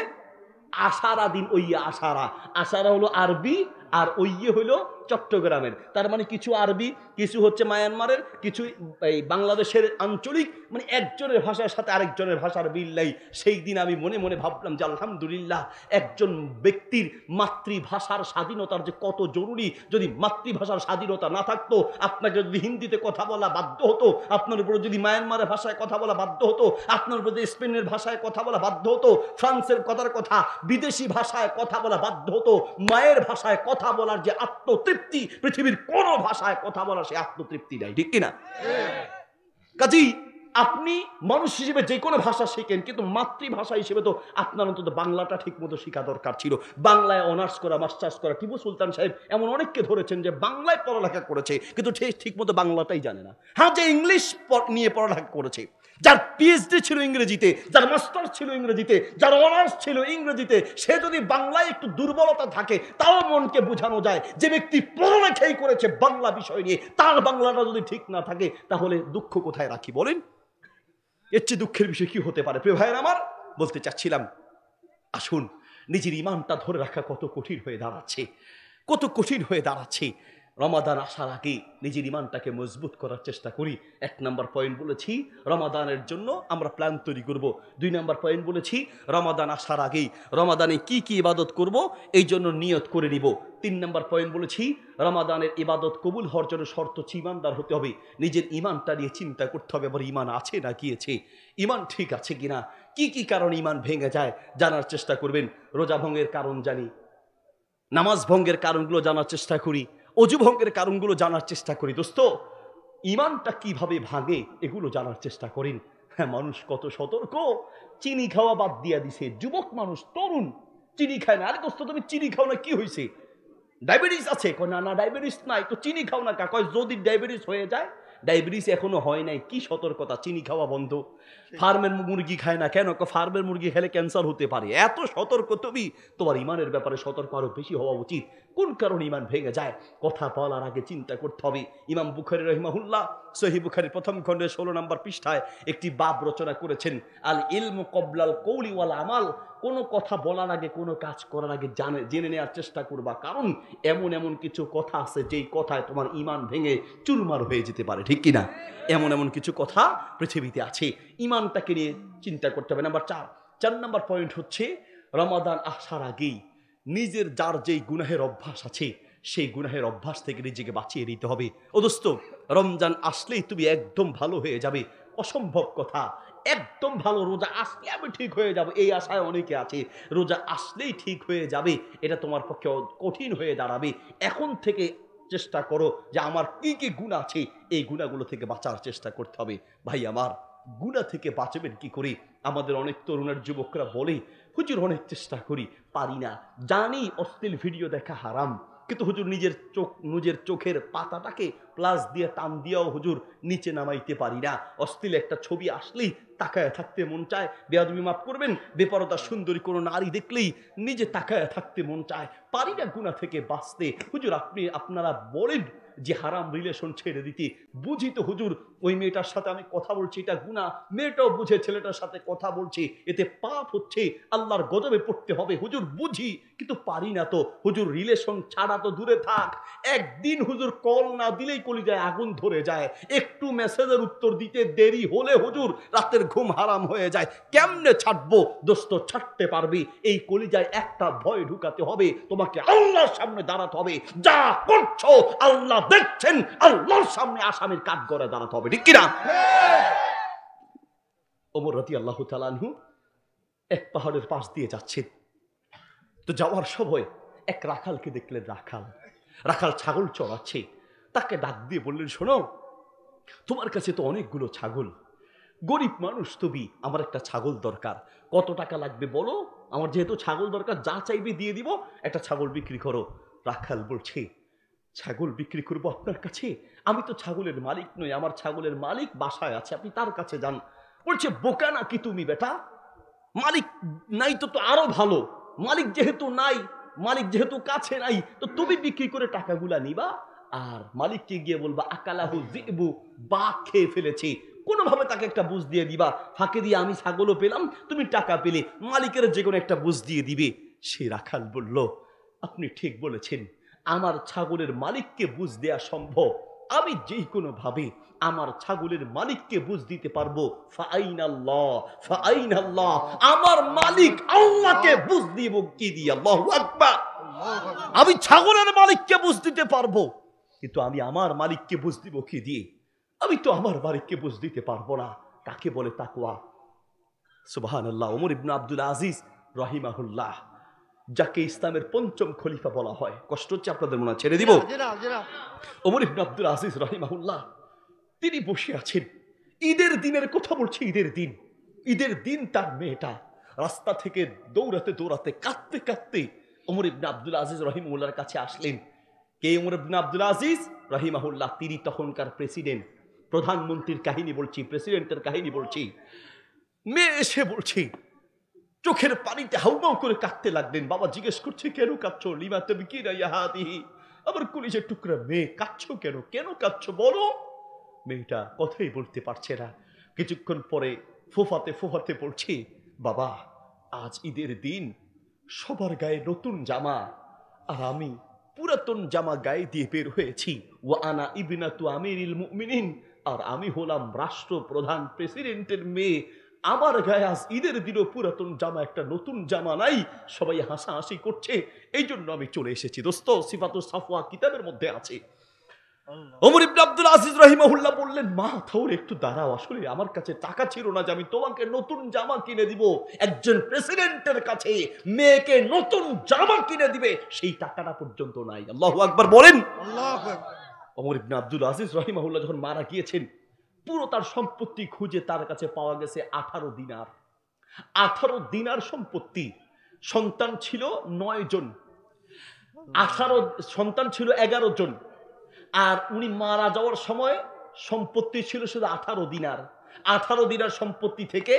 আশারা দিন ওইয়ে। আশারা, আশারা হলো আরবি, আর ওইয়ে হলো চট্টগ্রামের। তার মানে কিছু আরবি, কিছু হচ্ছে মায়ানমারের, কিছু এই বাংলাদেশের আঞ্চলিক, মানে একজনের ভাষার সাথে আরেকজনের ভাষার মিল নাই। সেই দিন আমি মনে মনে ভাবলাম যে আলহামদুলিল্লাহ, একজন ব্যক্তির মাতৃভাষার স্বাধীনতার যে কত জরুরি। যদি মাতৃভাষার স্বাধীনতা না থাকতো, আপনাকে যদি হিন্দিতে কথা বলা বাধ্য হতো, আপনার উপরে যদি মায়ানমারের ভাষায় কথা বলা বাধ্য হতো, আপনার উপরে স্পেনের ভাষায় কথা বলা বাধ্য হতো, ফ্রান্সের কথার কথা বিদেশি ভাষায় কথা বলা বাধ্য হতো, মায়ের ভাষায় কথা বলার যে আত্মতৃপ্তি, পৃথিবীর কোন ভাষায় কথা বলার সে আত্মতৃপ্তি নাই, ঠিক কিনা? কাজেই আপনি মানুষ হিসেবে যে কোনো ভাষা শেখেন, কিন্তু মাতৃভাষা হিসেবে তো আপনার অন্তত বাংলাটা ঠিক মতো শেখা দরকার ছিল। বাংলায় অনার্স করা, মাস্টার্স করা, টিপু সুলতান সাহেব এমন অনেককে ধরেছেন যে বাংলায় পড়ালেখা করেছে কিন্তু ঠিক মতো বাংলাটাই জানে না। হ্যাঁ, যে ইংলিশ নিয়ে পড়ালেখা করেছে, যার পিএইচডি ছিল ইংরেজিতে, যার মাস্টার্স ছিল ইংরেজিতে, যার অনার্স ছিল ইংরেজিতে, সে যদি বাংলায় একটু দুর্বলতা থাকে, তাও মনকে বোঝানো যায় যে ব্যক্তি পড়ালেখাই করেছে বাংলা বিষয় নিয়ে, তার বাংলাটা যদি ঠিক না থাকে, তাহলে দুঃখ কোথায় রাখি বলেন? এর চেয়ে দুঃখের বিষয় কি হতে পারে? প্রিয় ভাইয়ের আমার, বলতে চাচ্ছিলাম, আসুন নিজের ইমানটা ধরে রাখা কত কঠিন হয়ে দাঁড়াচ্ছে, কত কঠিন হয়ে দাঁড়াচ্ছে। রমাদান আসার আগে নিজের ইমানটাকে মজবুত করার চেষ্টা করি। 1 নম্বর পয়েন্ট বলেছি, রমাদানের জন্য আমরা প্ল্যান তৈরি করব। 2 নম্বর পয়েন্ট বলেছি, রমাদান আসার আগেই রমাদানে কি কি ইবাদত করব এই জন্য নিয়ত করে নিব। 3 নম্বর পয়েন্ট বলেছি, রমাদানের ইবাদত কবুল হওয়ার জন্য শর্ত হচ্ছে ইমানদার হতে হবে। নিজের ইমানটা নিয়ে চিন্তা করতে হবে, আবার ইমান আছে না গিয়েছে, ইমান ঠিক আছে কিনা, কি কি কারণে ইমান ভেঙে যায় জানার চেষ্টা করবেন। রোজা ভঙ্গের কারণ জানি, নামাজ ভঙ্গের কারণগুলো জানার চেষ্টা করি, অজু ভঙ্গের কারণগুলো জানার চেষ্টা করি। দোস্ত, ইমানটা কিভাবে ভাঙে এগুলো জানার চেষ্টা করেন। হ্যাঁ, মানুষ কত সতর্ক, চিনি খাওয়া বাদ দিয়া দিছে। যুবক মানুষ, তরুণ, চিনি খায় না। আরে দোস্ত, তুমি চিনি খাও না, কি হয়েছে? ডায়াবেটিস আছে? কয় না, ডায়াবেটিস নাই। তো চিনি খাও না কা? কয় যদি ডায়াবেটিস হয়ে যায়। ডায়াবেটিস এখনো হয় নাই, কি সতর্কতা, চিনি খাওয়া বন্ধ। ফার্মের মুরগি খায় না কেন? ফার্মের মুরগি খেলে ক্যান্সার হতে পারে। এত সতর্ক তুমি, তোমার ইমানের ব্যাপারে সতর্ক আরো বেশি হওয়া উচিত। কোন কারণে ইমান ভেঙে যায়, কথা বলার আগে চিন্তা করতে হবে। ইমাম বুখারী রাহিমাহুল্লাহ সহিহ বুখারীর 1ম খণ্ডের 16 নম্বর পৃষ্ঠায় একটি বাব রচনা করেছেন, আল ইলমু ক্বাবলাল কওলি ওয়াল আমাল। কোনো কথা বলার আগে, কোনো কাজ করার আগে জেনে নেওয়ার চেষ্টা করবা, কারণ এমন এমন কিছু কথা আছে যেই কথায় তোমার ইমান ভেঙে চুরমার হয়ে যেতে পারে, ঠিক কিনা? এমন এমন কিছু কথা পৃথিবীতে আছে, ইমানটাকে নিয়ে চিন্তা করতে হবে। নাম্বার 4 নম্বর পয়েন্ট হচ্ছে, রমাদান আসার আগেই নিজের যার যেই গুনাহের অভ্যাস আছে, সেই গুনাহের অভ্যাস থেকে নিজেকে বাঁচিয়ে নিতে হবে। ও দোস্ত, রমজান আসলেই তুমি একদম ভালো হয়ে যাবে, অসম্ভব কথা। একদম ভালো, রোজা আসলে আমি ঠিক হয়ে যাব এই আশায় অনেকে আছে। রোজা আসলেই ঠিক হয়ে যাবে এটা তোমার পক্ষে কঠিন হয়ে দাঁড়াবে। এখন থেকে চেষ্টা করো যে আমার কি কি গুণ আছে, এই গুণাগুলো থেকে বাঁচার চেষ্টা করতে হবে। ভাই আমার, গুণা থেকে বাঁচবেন কি করে? আমাদের অনেক তরুণের যুবকরা বলে, হুজুর অনেক চেষ্টা করি, পারি না। জানি অশ্লীল ভিডিও দেখা হারাম, কিন্তু হুজুর নিজের চোখের পাতাটাকে প্লাস দিয়ে টান দিয়েও হুজুর নিচে নামাইতে পারি না। অশ্লীল একটা ছবি আসলেই তাকায় থাকতে মন চায়। বেয়াদবি মাফ করবেন, বেপরদা সুন্দরী কোনো নারী দেখলেই নিজে তাকায় থাকতে মন চায়। পারি না গুনাহ থেকে বাঁচতে। হুজুর আপনারা বলেন যে হারাম রিলেশন ছেড়ে দিতে। বুঝি তো হুজুর, ওই মেয়েটার সাথে আমি কথা বলছি এটা গুনাহ, মেয়েটাও বুঝে ছেলেটার সাথে কথা বলছে এতে পাপ হচ্ছে, আল্লাহর গজবে পড়তে হবে। হুজুর বুঝি, কিন্তু পারি না তো। হুজুর রিলেশন ছাড়া তো দূরে থাক, একদিন হুজুর কল না দিলেই কলিজায় আগুন ধরে যায়। একটু মেসেজের উত্তর দিতে দেরি হলে হুজুর রাতের ঘুম হারাম হয়ে যায়। কেমনে ছাড়বো দোস্ত? ছাড়তে পারবি, এই কলিজায় একটা ভয় ঢুকাতে হবে, তোমাকে আল্লাহর সামনে দাঁড়াতে হবে। যা করছো আল্লাহ দেখছেন, আল্লাহর সামনে আসামির কাঠ করে দাঁড়াতে হবে, ঠিক কিনা? ওমর রাদিয়াল্লাহু তাআলা আনহু এক পাহাড়ের পাশ দিয়ে যাচ্ছেন। তো যাওয়ার সময় এক রাখালকে দেখলেন। রাখাল ছাগল চড়াচ্ছে। তাকে ডাক দিয়ে বললেন, শোনো, তোমার কাছে তো অনেকগুলো ছাগল, গরিব মানুষ তুমি, আমার একটা ছাগল দরকার। কত টাকা লাগবে বলো, আমার যেহেতু ছাগল দরকার, যা চাইবে দিয়ে দিব, একটা ছাগল বিক্রি করো। রাখাল বলছে, ছাগল বিক্রি করবো আপনার কাছে? আমি তো ছাগলের মালিক নই, আমার ছাগলের মালিক বাসায় আছে, আপনি তার কাছে যান। বলছে, বোকা নাকি তুমি বেটা? মালিক নাই তো আরো ভালো, মালিক যেহেতু নাই, মালিক যেহেতু কাছে নাই, তো তুমি বিক্রি করে টাকাগুলা নিবা আর মালিককে গিয়ে বলবা আকালাহু যিবু, বাঘ খেয়ে ফেলেছে। কোনোভাবে তাকে একটা বুঝ দিয়ে দিবা, ফাঁকে দিয়ে আমি ছাগলও পেলাম, তুমি টাকা পেলে, মালিকের যে কোনো একটা বুঝ দিয়ে দিবে। সে রাখাল বলল, আপনি ঠিক বলেছেন, আমার ছাগলের মালিককে বুঝ দেয়া সম্ভব, আমি যেই কোনো ভাবে আমার ছাগলের মালিককে বুঝ দিতে পারবো। ফাআইনাল্লাহ, আমার মালিক আল্লাহকে বুঝ দিব কি দিয়ে? আল্লাহু আকবার। আমি ছাগলের মালিককে বুঝ দিতে পারবো, কিন্তু আমি আমার মালিককে বুঝ দিব কি দিয়ে? আমি তো আমার মালিককে বুঝ দিতে পারবো না। কাকে বলে তাকওয়া? সুবহানাল্লাহ। ওমর ইবনে আব্দুল আজিজ রাহিমাহুল্লাহ, যাকে ইসলামের পঞ্চম খলিফা বলা হয়, কষ্ট হচ্ছে আপনাদের মনে হয়, ছেড়ে দিব। ওমর ইবনে আব্দুল আজিজ রাহিমাহুল্লাহ তিনি বসে আছেন, ঈদের দিনের কথা বলছি, ঈদের দিন তার মেয়েটা রাস্তা থেকে দৌড়াতে দৌড়াতে কাঁদতে কাঁদতে ওমর ইবনে আব্দুল আজিজ রাহিমাহুল্লাহর কাছে আসলেন। কে ওমর ইবনে আব্দুল আজিজ রাহিমাহুল্লাহ? তিনি তখনকার প্রেসিডেন্ট, প্রধানমন্ত্রীর কাহিনী বলছি, প্রেসিডেন্টের কাহিনী বলছি। মেয়ে এসে বলছি, চোখের পানিতে হাউমাউ করে কাঁদতে লাগলেন। বাবা জিজ্ঞেস করছে, কেন কাঁদছো? লিমা তাবকিনা ইয়া হাদিহি, আমার কলিজার টুকরা মেয়ে, কাঁদছো কেন? কেন কাঁদছো বলো? মেয়েটা কথাই বলতে পারছে না। কিছুক্ষণ পরে ফোফাতে ফোফাতে বলছি, বাবা আজ ঈদের দিন, সবার গায়ে নতুন জামা, আর আমি পুরাতন জামা গায়ে দিয়ে বের হয়েছি। ওয়া আনা ইবনাতু আমিরিল মুমিনিন, আর আমি হলাম রাষ্ট্রপ্রধান, প্রেসিডেন্টের মেয়ে। আমার গায়ে আজ ঈদের দিনও পুরাতন জামা, একটা নতুন জামা নাই। সবাই হাসাহাসি করছে, এই জন্য আমি চলে এসেছি। দোস্ত, সিফাতুস সাফওয়া কিতাবের মধ্যে আছে। ওমর ইবনে আব্দুল আজিজ রাহিমাহুল্লাহ বললেন, মা তাহলে একটু দাঁড়াও, আসলে আমার কাছে টাকা ছিল না যে আমি তোমাকে নতুন জামা কিনে দিব। একজন প্রেসিডেন্টের কাছে মেয়েকে নতুন জামা কিনে দিবে, সেই টাকাটা পর্যন্ত নাই। আল্লাহু আকবার বলেন। ওমর ইবনে আব্দুল আজিজ রাহিমাহুল্লাহ যখন মারা গিয়েছেন, পুরো তার সম্পত্তি খুঁজে তার কাছে পাওয়া গেছে 18 দিনার। 18 দিনার সম্পত্তি। সন্তান ছিল 9 জন, 18 সন্তান ছিল 11 জন, আর উনি মারা যাওয়ার সময় সম্পত্তি ছিল শুধু 18 দিনার। 18 দিনার সম্পত্তি থেকে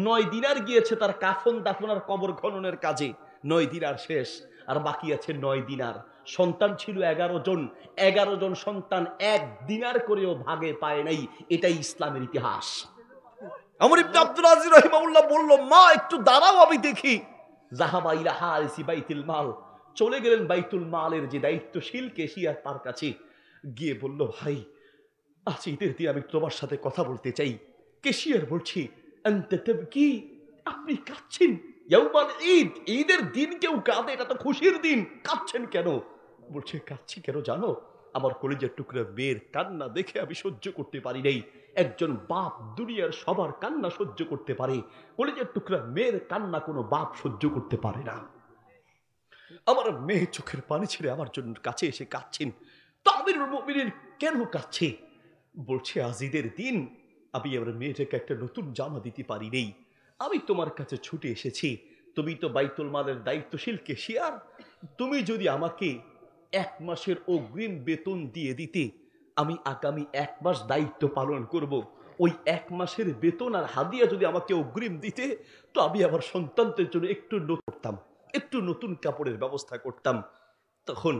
9 দিনার গিয়েছে তার কাফন দাফন আর কবর খননের কাজে। 9 দিনার শেষ, আর বাকি আছে 9 দিনার। সন্তান ছিল 11 জন, 11 জন সন্তান 1 দিনার করেও ভাগে পায় নাই। এটাই ইসলামের ইতিহাস। ওমর ইবনে আব্দুল আজিজ রাহিমাহুল্লাহ বলল, মা একটু দাঁড়াও, আমি দেখি। যাহাবা ইলা হারিসি বাইতুল মাল, চলে গেলেন বাইতুল মালের যে দায়িত্বশীল কেশিয়ার তার কাছে, গিয়ে বলল, ভাই আজ ঈদের দিন আমি তোমার সাথে কথা বলতে চাই। কেশিয়ার বলছি, আনতা তাবকি, আপনি কাঁদছেন? ইয়াউমাল ঈদ, ঈদের দিন কেউ কাঁদে, এটা তো খুশির দিন, কাঁদছেন কেন? বলছে, কাঁদছি কেন জানো? আমার কলিজার টুকরা মেয়ের কান্না দেখে আমি সহ্য করতে পারি নাই। একজন বাপ দুনিয়ার সবার কান্না সহ্য করতে পারে, কলিজার টুকরা মেয়ের কান্না কোনো বাপ সহ্য করতে পারে না। আমার মেয়ে চোখের পানি ছেড়ে আমার জন্য কাছে এসে কাঁদছেন। তো আমিরুল মুমিনিন কেন কাঁদছে? বলছে, আজ ঈদের দিন আমি আমার মেয়েটাকে একটা নতুন জামা দিতে পারি নেই, আমি তোমার কাছে ছুটে এসেছি। তুমি তো বাইতুল মালের দায়িত্বশীল ক্যাশিয়ার, তুমি যদি আমাকে 1 মাসের অগ্রিম বেতন দিয়ে দিতে, আমি আগামী 1 মাস দায়িত্ব পালন করব। ওই 1 মাসের বেতন আর হাদিয়া যদি আমাকে অগ্রিম দিতে, তো আমি আমার সন্তানদের জন্য একটু নতুন কাপড়ের ব্যবস্থা করতাম। তখন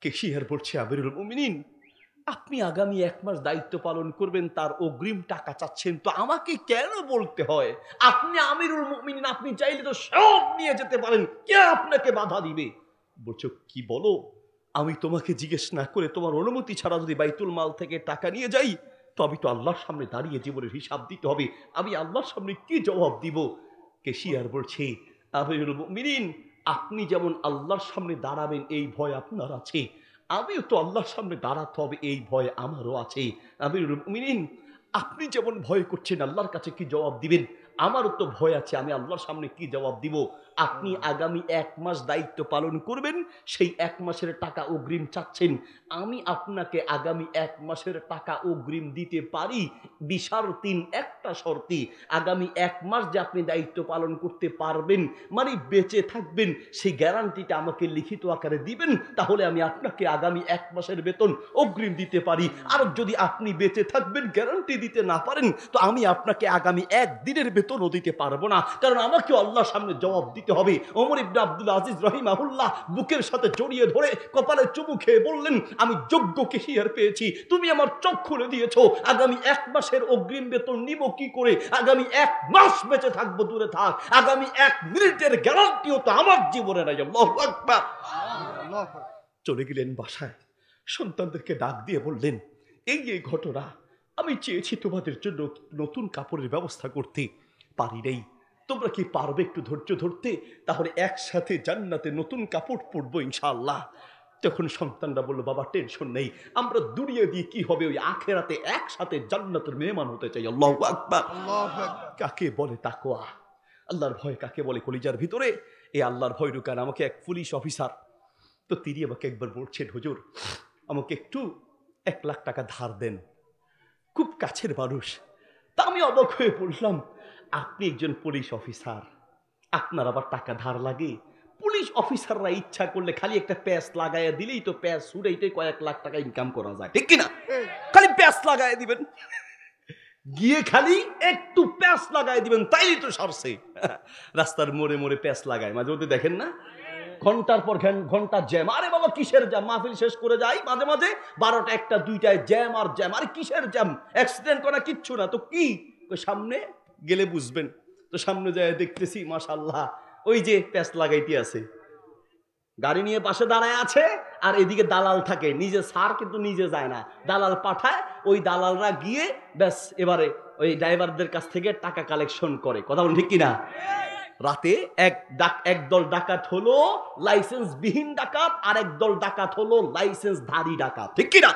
ক্যাশিয়ার বলছে, আমিরুল মুমিনিন, আপনি আগামী 1 মাস দায়িত্ব পালন করবেন, তার অগ্রিম টাকা চাচ্ছেন, তো আমাকে কেন বলতে হয়? আপনি আমিরুল মুমিনিন, আপনি চাইলে তো সব নিয়ে যেতে পারেন, কে আপনাকে বাধা দিবে? বলছো, কি বলো? আমি তোমাকে জিজ্ঞেস না করে তোমার অনুমতি ছাড়া যদি বাইতুল মাল থেকে টাকা নিয়ে যাই, তো আমি তো আল্লাহর সামনে দাঁড়িয়ে জীবনের হিসাব দিতে হবে, আমি আল্লাহর সামনে কি জবাব দিব? ক্যাশিয়ার বলছে, আমিরুল মুমিনিন, আপনি যেমন আল্লাহর সামনে দাঁড়াবেন এই ভয় আপনার আছে, আমিও তো আল্লাহর সামনে দাঁড়াতে হবে এই ভয় আমারও আছে। আমিরুল মুমিনিন, আপনি যেমন ভয় করছেন আল্লাহর কাছে কি জবাব দিবেন, আমারও তো ভয় আছে, আমি আল্লাহর সামনে কি জবাব দিব। আপনি আগামী 1 মাস দায়িত্ব পালন করবেন, সেই 1 মাসের টাকা অগ্রিম চাচ্ছেন, আমি আপনাকে আগামী 1 মাসের টাকা অগ্রিম দিতে পারি, বিশারতিন, একটা শর্তি, আগামী 1 মাস যে আপনি দায়িত্ব পালন করতে পারবেন, মানে বেঁচে থাকবেন, সেই গ্যারান্টিটা আমাকে লিখিত আকারে দিবেন, তাহলে আমি আপনাকে আগামী 1 মাসের বেতন অগ্রিম দিতে পারি। আর যদি আপনি বেঁচে থাকবেন, গ্যারান্টি দিতে না পারেন, তো আমি আপনাকে আগামী 1 দিনের বেতনও দিতে পারবো না, কারণ আমাকে আল্লাহর সামনে জবাব দিতে হবে। ওমর ইবনে আব্দুল আজিজ রাহিমাহুল্লাহ বুকের সাথে জড়িয়ে ধরে কপালে চুমু খেয়ে বললেন, আমি যোগ্য ক্যাশিয়ার পেয়েছি, তুমি আমার চোখ খুলে দিয়েছো, আগামী 1 মাসের অগ্রিম বেতন নিব কি করে? আগামী 1 মাস বেঁচে থাকবো দূরে থাক, আগামী 1 মিনিটের গ্যারান্টিও তো আমার জীবনে নাই। আল্লাহু আকবার। চলে গেলেন বাসায়, সন্তানদেরকে ডাক দিয়ে বললেন, এই ঘটনা, আমি চেয়েছি তোমাদের জন্য নতুন কাপড়ের ব্যবস্থা করতে, পারি নাই, তোমরা কি পারবে একটু ধৈর্য ধরতে? তাহলে একসাথে জান্নাতে নতুন কাপড় পরবো ইনশাআল্লাহ। তখন সন্তানরা বলল, বাবা টেনশন নেই, আমরা দুনিয়া দিয়ে কি হবে, ওই আখেরাতে একসাথে জান্নাতের মেহমান হতে চাই। আল্লাহু আকবার। কাকে বলে তাকওয়া, আল্লাহর ভয় কাকে বলে কলিজার ভিতরে? এই আল্লাহর ভয় ঢুকান। আমাকে এক পুলিশ অফিসার, তো তিনি আমাকে একবার বলছেন, হুজুর আমাকে একটু 1 লাখ টাকা ধার দেন, খুব কাছের মানুষ। তা আমি অবাক হয়ে পড়লাম, আপনি একজন পুলিশ অফিসার, আপনার আবার টাকা ধার লাগে? পুলিশ অফিসাররা ইচ্ছা করলে খালি একটা প্যাচ লাগাইয়া দিলেই তো প্যাচ ছুড়াইতে কয়েক লাখ টাকা ইনকাম করা যায়, ঠিক কিনা? খালি প্যাচ লাগাইয়া দিবেন, গিয়ে খালি একটু প্যাচ লাগাই দিবেন, তাইলে তো সারছে। রাস্তার মোড়ে মোড়ে প্যাচ লাগায়, মাঝে মধ্যে দেখেন না, ঘন্টার পর ঘন্টা জ্যাম। আরে বাবা কিসের জ্যাম, মাহফিল শেষ করে যাই মাঝে মাঝে 12টা 1টা 2টায় জ্যাম আর জ্যাম। আরে কিসের জ্যাম, অ্যাক্সিডেন্ট করা কিচ্ছু না তো কি, সামনে গেলে বুঝবেন। তো সামনে যায় দেখতেছি মাশাআল্লাহ ওই যে প্যাচ লাগাইতে আছে, গাড়ি নিয়ে পাশে দাঁড়ায় আছে, আর এদিকে দালাল থাকে, নিজে সার কিন্তু নিজে যায় না, দালাল পাঠায়, ওই দালালরা গিয়ে ব্যাস এবারে ওই ড্রাইভারদের কাছ থেকে টাকা কালেকশন করে। কথা বলেন ঠিক কিনা? রাতে এক দল ডাকাত হলো লাইসেন্স বিহীন ডাকাত, আর এক দল ডাকাত হলো লাইসেন্স ধারী ডাকাত, ঠিক কিনা?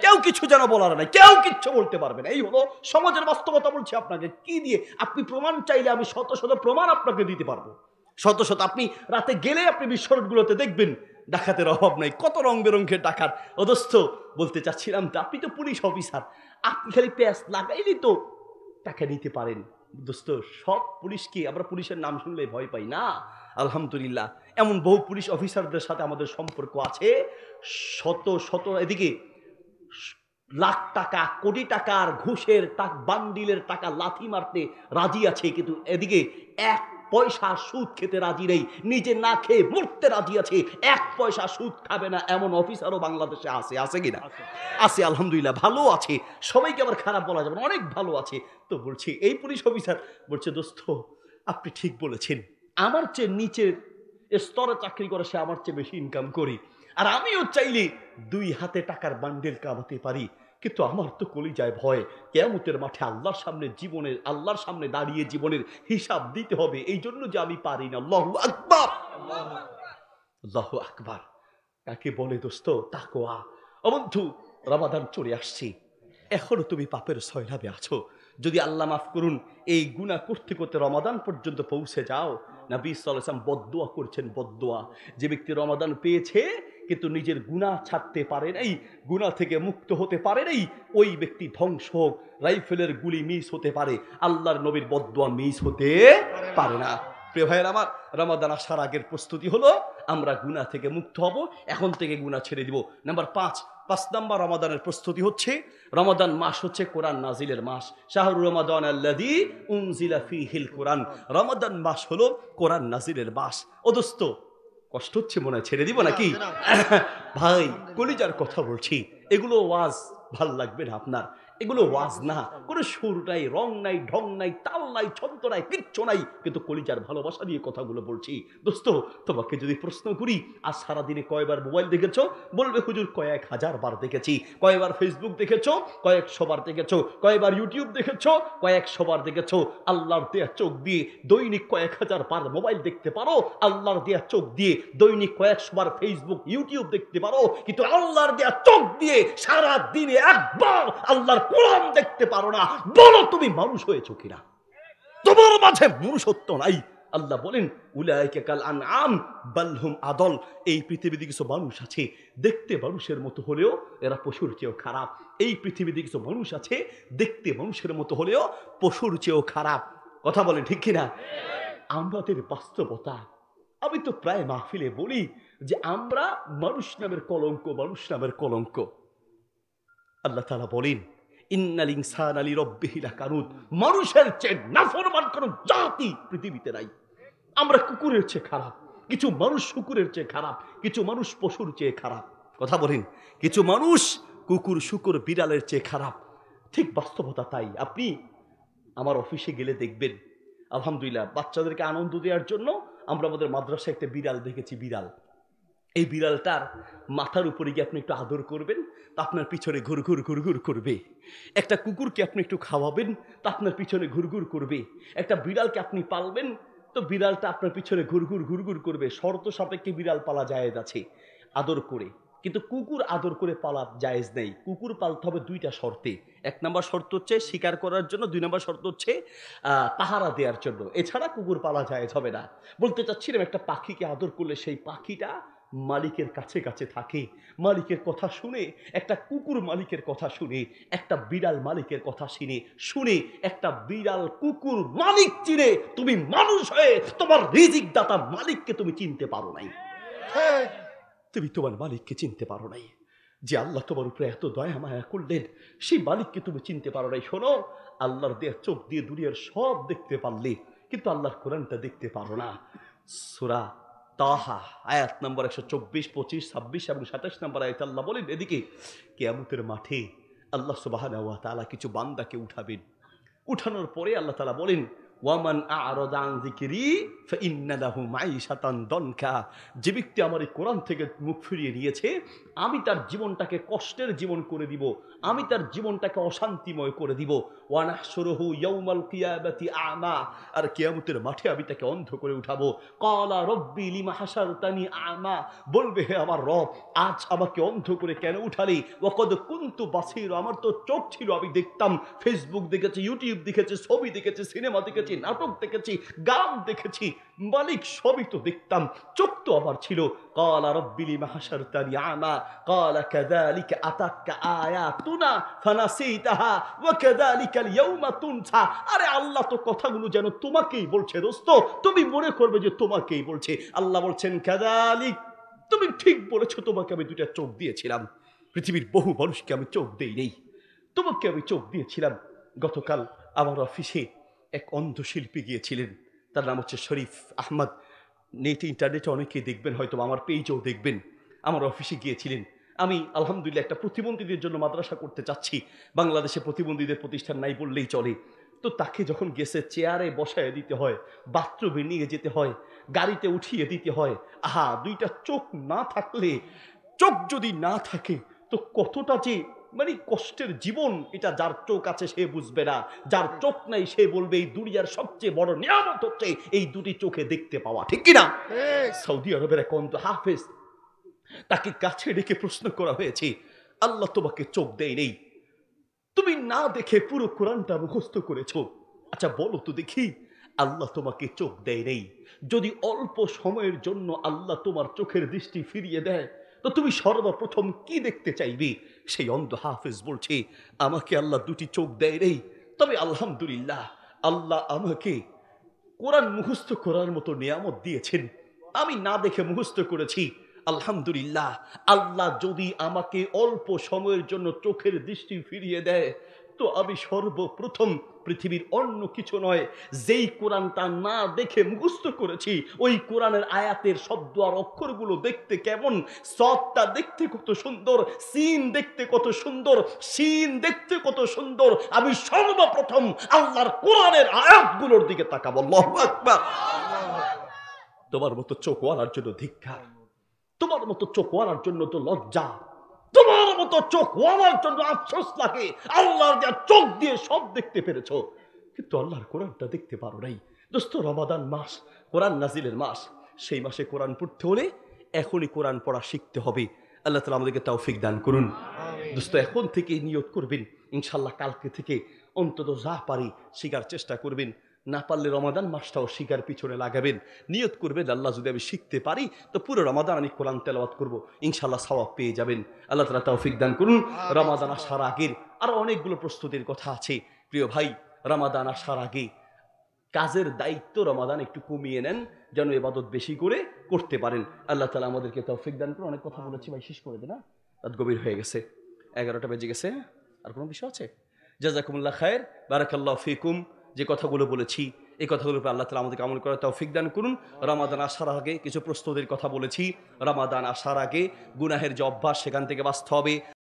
কেউ কিছু যেন বলার নাই, কেউ কিচ্ছু বলতে পারবে না। এই হলো সমাজের বাস্তবতা। বলছি আপনাকে, কি দিয়ে আপনি প্রমাণ চাইলে আমি শত শত প্রমাণ আপনাকে দিতে পারবো, শত শত। আপনি রাতে গেলে আপনি বিশ্বরোডগুলোতে দেখবেন ডাকাতের অভাব নাই, কত রং বেরঙের ডাকাত। ও দোস্ত, বলতে চাচ্ছিলাম তো, আপনি তো পুলিশ অফিসার, আপনি খালি প্যাচ লাগাইলেই তো টাকা নিতে পারেন। দোস্ত, সব পুলিশ কি আমরা পুলিশের নাম শুনলে ভয় পাই না? আলহামদুলিল্লাহ, এমন বহু পুলিশ অফিসারদের সাথে আমাদের সম্পর্ক আছে, শত শত, এদিকে লাখ টাকা কোটি টাকার ঘুষের বান্ডিলের টাকা লাথি মারতে রাজি আছে, কিন্তু এদিকে 1 পয়সা সুদ খেতে রাজি নেই, নিজে না খেয়ে মরতে রাজি আছে, 1 পয়সা সুদ খাবে না এমন অফিসারও বাংলাদেশে আছে। আছে কিনা? আছে, আলহামদুলিল্লাহ, ভালো আছে। সবাইকে আবার খারাপ বলা যাবে না, অনেক ভালো আছে। তো বলছি, এই পুলিশ অফিসার বলছে, দোস্ত আপনি ঠিক বলেছেন, আমার চেয়ে নিচের স্তরে চাকরি করে সে আমার চেয়ে বেশি ইনকাম করি, আর আমিও চাইলে 2 হাতে টাকার বান্ডেল কামাতে পারি, কিন্তু আমার তো কলিজায় ভয়, কিয়ামতের মাঠে আল্লাহর সামনে দাঁড়িয়ে জীবনের হিসাব দিতে হবে, এই জন্য যে আমি পারি না। আল্লাহু আকবার, আল্লাহু আকবার। কাকে বলে দোস্ত? তাকওয়া। ও বন্ধু, রমাদান চলে আসছে, এখনো তুমি পাপের সয়লাবে আছো। যদি আল্লাহ মাফ করুন এই গুনাহ করতে করতে রমাদান পর্যন্ত পৌঁছে যাও, নবী সাল্লাল্লাহু আলাইহি ওয়াসাল্লাম বদদুয়া করছেন, বদদুয়া, যে ব্যক্তি রমাদান পেয়েছে কিন্তু নিজের গুনাহ ছাড়তে পারে নাই, গুনাহ থেকে মুক্ত হতে পারে নাই, ওই ব্যক্তি ধ্বংস হোক, রাইফেলের গুলি মিস হতে পারে, আল্লাহর নবীর বদদুয়া মিস হতে পারে না। প্রিয় ভাইয়ের আমার, রমাদান আসার আগের প্রস্তুতি হলো আমরা গুনাহ থেকে মুক্ত হব, এখন থেকে গুনাহ ছেড়ে দিব। নাম্বার 5 নাম্বার রমাদানের প্রস্তুতি হচ্ছে, রমাদান মাস হচ্ছে কোরআন নাজিলের মাস। শাহরুর রমাদান আল্লাযী উনজিলা ফীহিল কোরআন, রমাদান মাস হলো কোরআন নাজিলের মাস। ও দোস্ত, কষ্ট হচ্ছে মনে হয়, ছেড়ে দিব নাকি? ভাই কলিজার কথা বলছি, এগুলো ওয়াজ ভাল লাগবে না আপনার, এগুলো ওয়াজ না, কোনো সুর নাই, রং নাই, ঢং নাই, তাল নাই, ছন্দ নাই, কিচ্ছু নাই, কিন্তু কলিজার ভালোবাসা দিয়ে কথাগুলো বলছি। দোস্ত, তোমাকে যদি প্রশ্ন করি আজ সারাদিনে কয়বার মোবাইল দেখেছো, বলবে হুজুর কয়েক হাজার বার দেখেছি। কয়বার ফেসবুক দেখেছো, কয়েকশো বার দেখেছো। কয়বার ইউটিউব দেখেছো, কয়েকশো বার দেখেছো। আল্লাহর দেয়া চোখ দিয়ে দৈনিক কয়েক হাজার বার মোবাইল দেখতে পারো, আল্লাহর দেয়া চোখ দিয়ে দৈনিক কয়েকশো বার ফেসবুক ইউটিউব দেখতে পারো, কিন্তু আল্লাহর দেয়া চোখ দিয়ে সারা দিনে একবার আল্লাহর কোরআন দেখতে পারো না। বলো তুমি মানুষ হয়েছো কিনা? তোমার মাঝে মনুষ্যত্ব নাই। আল্লাহ বলেন উলাইকা কাল আনআম বাল হুম আদল, এই পৃথিবীতে কিছু মানুষ আছে দেখতে মানুষের মতো হলেও এরা পশুর চেয়েও খারাপ। এই পৃথিবীতে কিছু মানুষ আছে দেখতে মানুষের মতো হলেও পশুর চেয়েও খারাপ। কথা বলেন ঠিক কিনা? আমাদের বাস্তবতা, আমি তো প্রায় মাহফিলে বলি যে আমরা মানুষ নামের কলঙ্ক, মানুষ নামের কলঙ্ক। আল্লাহ তাআলা বলেন ইন্নাল ইনসানা লিরাব্বিহি লাকানুত, মানুষের চেয়ে নাফরমান কোন জাতি পৃথিবীতে নাই। আমরা কুকুরের চেয়ে খারাপ, কিছু মানুষ কুকুরের চেয়ে খারাপ, কিছু মানুষ পশুর চেয়ে খারাপ। কথা বলেন, কিছু মানুষ কুকুর, শুকুর, বিড়ালের চেয়ে খারাপ। ঠিক বাস্তবতা তাই। আপনি আমার অফিসে গেলে দেখবেন, আলহামদুলিল্লাহ, বাচ্চাদেরকে আনন্দ দেওয়ার জন্য আমরা আমাদের মাদ্রাসায় একটা বিড়াল দেখেছি। বিড়াল, এই বিড়ালটার মাথার উপরে গিয়ে আপনি একটু আদর করবেন তা আপনার পিছনে ঘুরঘুর ঘুরঘুর করবে। একটা কুকুরকে আপনি একটু খাওয়াবেন তা আপনার পিছনে ঘুরঘুর করবে। একটা বিড়ালকে আপনি পালবেন তো বিড়ালটা আপনার পিছনে ঘুরঘুর ঘুরঘুর করবে। শর্ত সাপেক্ষে বিড়াল পালা জায়েজ আছে আদর করে, কিন্তু কুকুর আদর করে পালা জায়েজ নেই। কুকুর পালতে হবে দুইটা শর্তে। 1 নম্বর শর্ত হচ্ছে শিকার করার জন্য, 2 নম্বর শর্ত হচ্ছে পাহারা দেওয়ার জন্য। এছাড়া কুকুর পালা জায়েজ হবে না। বলতে চাচ্ছিলাম, একটা পাখিকে আদর করলে সেই পাখিটা মালিকের কাছে কাছে থাকে, মালিকের কথা শুনে। একটা কুকুর মালিকের কথা শুনে, একটা বিড়াল মালিকের কথা শুনে একটা বিড়াল কুকুর মালিক চিনে। তুমি মানুষ হয়ে তোমার রিজিক দাতা মালিককে তুমি চিনতে পারো নাই। তুমি তোমার মালিককে চিনতে পারো নাই। যে আল্লাহ তোমার উপরে এত দয়া মায়া করলেন, সেই মালিককে তুমি চিনতে পারো নাই। শোনো, আল্লাহর দেয়া চোখ দিয়ে দুনিয়ার সব দেখতে পারলে, কিন্তু আল্লাহর কোরআনটা দেখতে পারো না। সূরা তাহা আয়াত নম্বর 124, 25, 26 এবং 27 নম্বর আয়াতে আল্লাহ বলেন, এদিকে কিয়ামতের মাঠে আল্লাহ সুবহানাহু ওয়া তাআলা কিছু বান্দাকে উঠাবেন। উঠানোর পরে আল্লাহ তাআলা বলেন ওয়ামান আ'রাদা আন যিকরি ফাইন্না লাহু মাঈশাতান দনকা, যে ব্যক্তি আমার এই কোরআন থেকে মুখ ফিরিয়ে নিয়েছে আমি তার জীবনটাকে কষ্টের জীবন করে দিব, আমি তার জীবনটাকে অশান্তিময় করে দিব। ওয়া নাহশুরুহু ইয়াউমাল কিয়ামাতি আমা, আর কিয়ামতের মাঠে আমি তাকে অন্ধ করে উঠাবো। ক্বালা রব্বি লিমা হাশারতানি আমা, বলবে হে আমার রব, আজ আমাকে অন্ধ করে কেন উঠালি? ওয়াকাদ কুনতু বাসীর, আমার তো চোখ ছিল, আমি দেখতাম, ফেসবুক দেখেছি, ইউটিউব দেখেছি, ছবি দেখেছি, সিনেমা দেখেছি, নাটক দেখেছি, গান দেখেছি, মালিক সবই তো দেখতাম, চোখ তো আমার ছিল। ক্বালা রব্বি লিমা হাশারতানি আমা ক্বালা কাযালিকা আতাতকা আয়াতুনা ফানাসিতাহা ওয়া কাযালিকাল ইয়াউমা তুনসা। আরে আল্লাহ তো কথাগুলো যেন তোমাকেই বলছে দোস্ত, তুমি মনে করবে যে তোমাকেই বলছে। আল্লাহ বলছেন কাযালিক, তুমি ঠিক বলেছো, তোমাকে আমি 2টা চোখ দিয়েছিলাম, পৃথিবীর বহু মানুষকে আমি চোখ দেই নেই, তোমাকে আমি চোখ দিয়েছিলাম। গতকাল আমার অফিসে এক অন্ধ শিল্পী গিয়েছিলেন, তার নাম হচ্ছে শরীফ আহমদ। নেটে ইন্টারনেটে অনেকেই দেখবেন, হয়তো আমার পেজেও দেখবেন। আমার অফিসে গিয়েছিলেন। আমি আলহামদুলিল্লাহ একটা প্রতিবন্ধীদের জন্য মাদ্রাসা করতে চাচ্ছি, বাংলাদেশে প্রতিবন্ধীদের প্রতিষ্ঠান নাই বললেই চলে। তো তাকে যখন গেছে চেয়ারে বসায় দিতে হয়, বাথরুমে নিয়ে যেতে হয়, গাড়িতে উঠিয়ে দিতে হয়। আহা, 2টা চোখ না থাকলে, চোখ যদি না থাকে তো কতটা যে মানে কষ্টের জীবন। এটা যার চোখ আছে সে বুঝবে না, যার চোখ নাই সে বলবে এই দুনিয়ার সবচেয়ে বড় নিয়ামত হচ্ছে এই 2টি চোখে দেখতে পাওয়া, ঠিক কিনা? সৌদি আরবের এক অন্ধ হাফেজ, তাকে কাছে ডেকে প্রশ্ন করা হয়েছে, আল্লাহ তোমাকে চোখ দেয় নেই, তুমি না দেখে পুরো কোরআনটা মুখস্থ করেছো। আচ্ছা বলো তো দেখি, আল্লাহ তোমাকে চোখ দেয় নেই, যদি অল্প সময়ের জন্য আল্লাহ তোমার চোখের দৃষ্টি ফিরিয়ে দেয় তো তুমি সর্বপ্রথম কি দেখতে চাইবে? সেই অন্ধ হাফেজ বলছে, আমাকে আল্লাহ দুটি চোখ দেয় নেই, তবে আলহামদুলিল্লাহ আল্লাহ আমাকে কোরআন মুখস্থ করার মতো নিয়ামত দিয়েছেন, আমি না দেখে মুখস্থ করেছি। আলহামদুলিল্লাহ, আল্লাহ যদি আমাকে অল্প সময়ের জন্য চোখের দৃষ্টি ফিরিয়ে দেয় তো আমি সর্বপ্রথম পৃথিবীর অন্য কিছু নয়, যেই কোরআনটা না দেখে মুখস্থ করেছি ওই কোরআনের আয়াতের শব্দ আর অক্ষরগুলো দেখতে কেমন, সদটা দেখতে কত সুন্দর, সিন দেখতে কত সুন্দর, শিন দেখতে কত সুন্দর, আমি সর্বপ্রথম আল্লাহর কোরআনের আয়াতগুলোর দিকে তাকাবো। আল্লাহু আকবার। তোমার মতো চোখওয়ালার জন্য ধিক্কার, তোমার মতো চোখওয়ালার জন্য তো লজ্জা, তোমার মতো চোখওয়ালার জন্য আফসোস লাগে। আল্লাহর যা চোখ দিয়ে সব দেখতে পেরেছো, কিন্তু আল্লাহর কোরআনটা দেখতে পারো নাই। দোস্ত, রমাদান মাস কোরআন নাজিলের মাস, সেই মাসে কোরআন পড়তে হলে এখনই কোরআন পড়া শিখতে হবে। আল্লাহ তাআলা আমাদেরকে তৌফিক দান করুন। দোস্ত, এখন থেকে নিয়ত করবেন ইনশাআল্লাহ কালকে থেকে অন্তত যা পারি শিখার চেষ্টা করবেন, না পারলে রমাদান মাসটাও শিখার পিছনে লাগাবেন। নিয়ত করবেন আল্লাহ যদি আমি শিখতে পারি তো পুরো রমাদান আমি কোরআন তেলাওয়াত করব, ইনশাআল্লাহ সওয়াব পেয়ে যাবেন। আল্লাহ তাআলা তৌফিক দান করুন। রমাদান আসার আগের আরো অনেকগুলো প্রস্তুতির কথা আছে। প্রিয় ভাই, রমাদান আসার আগে কাজের দায়িত্ব রমাদান একটু কমিয়ে নেন, যেন ইবাদত বেশি করে করতে পারেন। আল্লাহ তাআলা আমাদেরকে তৌফিক দান করুন। অনেক কথা বলেছি ভাই, শেষ করে দে না, রাত গভীর হয়ে গেছে, 11টা বেজে গেছে। আর কোনো বিষয় আছে? জাযাকুমুল্লাহ খায়ের, বারাকাল্লাহু ফিকুম। যে কথাগুলো বলেছি এই কথাগুলোর উপর আল্লাহ তাআলা আমাদেরকে আমল করার তৌফিক দান করুন। রমাদান আসার আগে কিছু প্রস্তুতির কথা বলেছি। রমাদান আসার আগে গুনাহের যে অভ্যাস সেখান থেকে বাঁচতে হবে।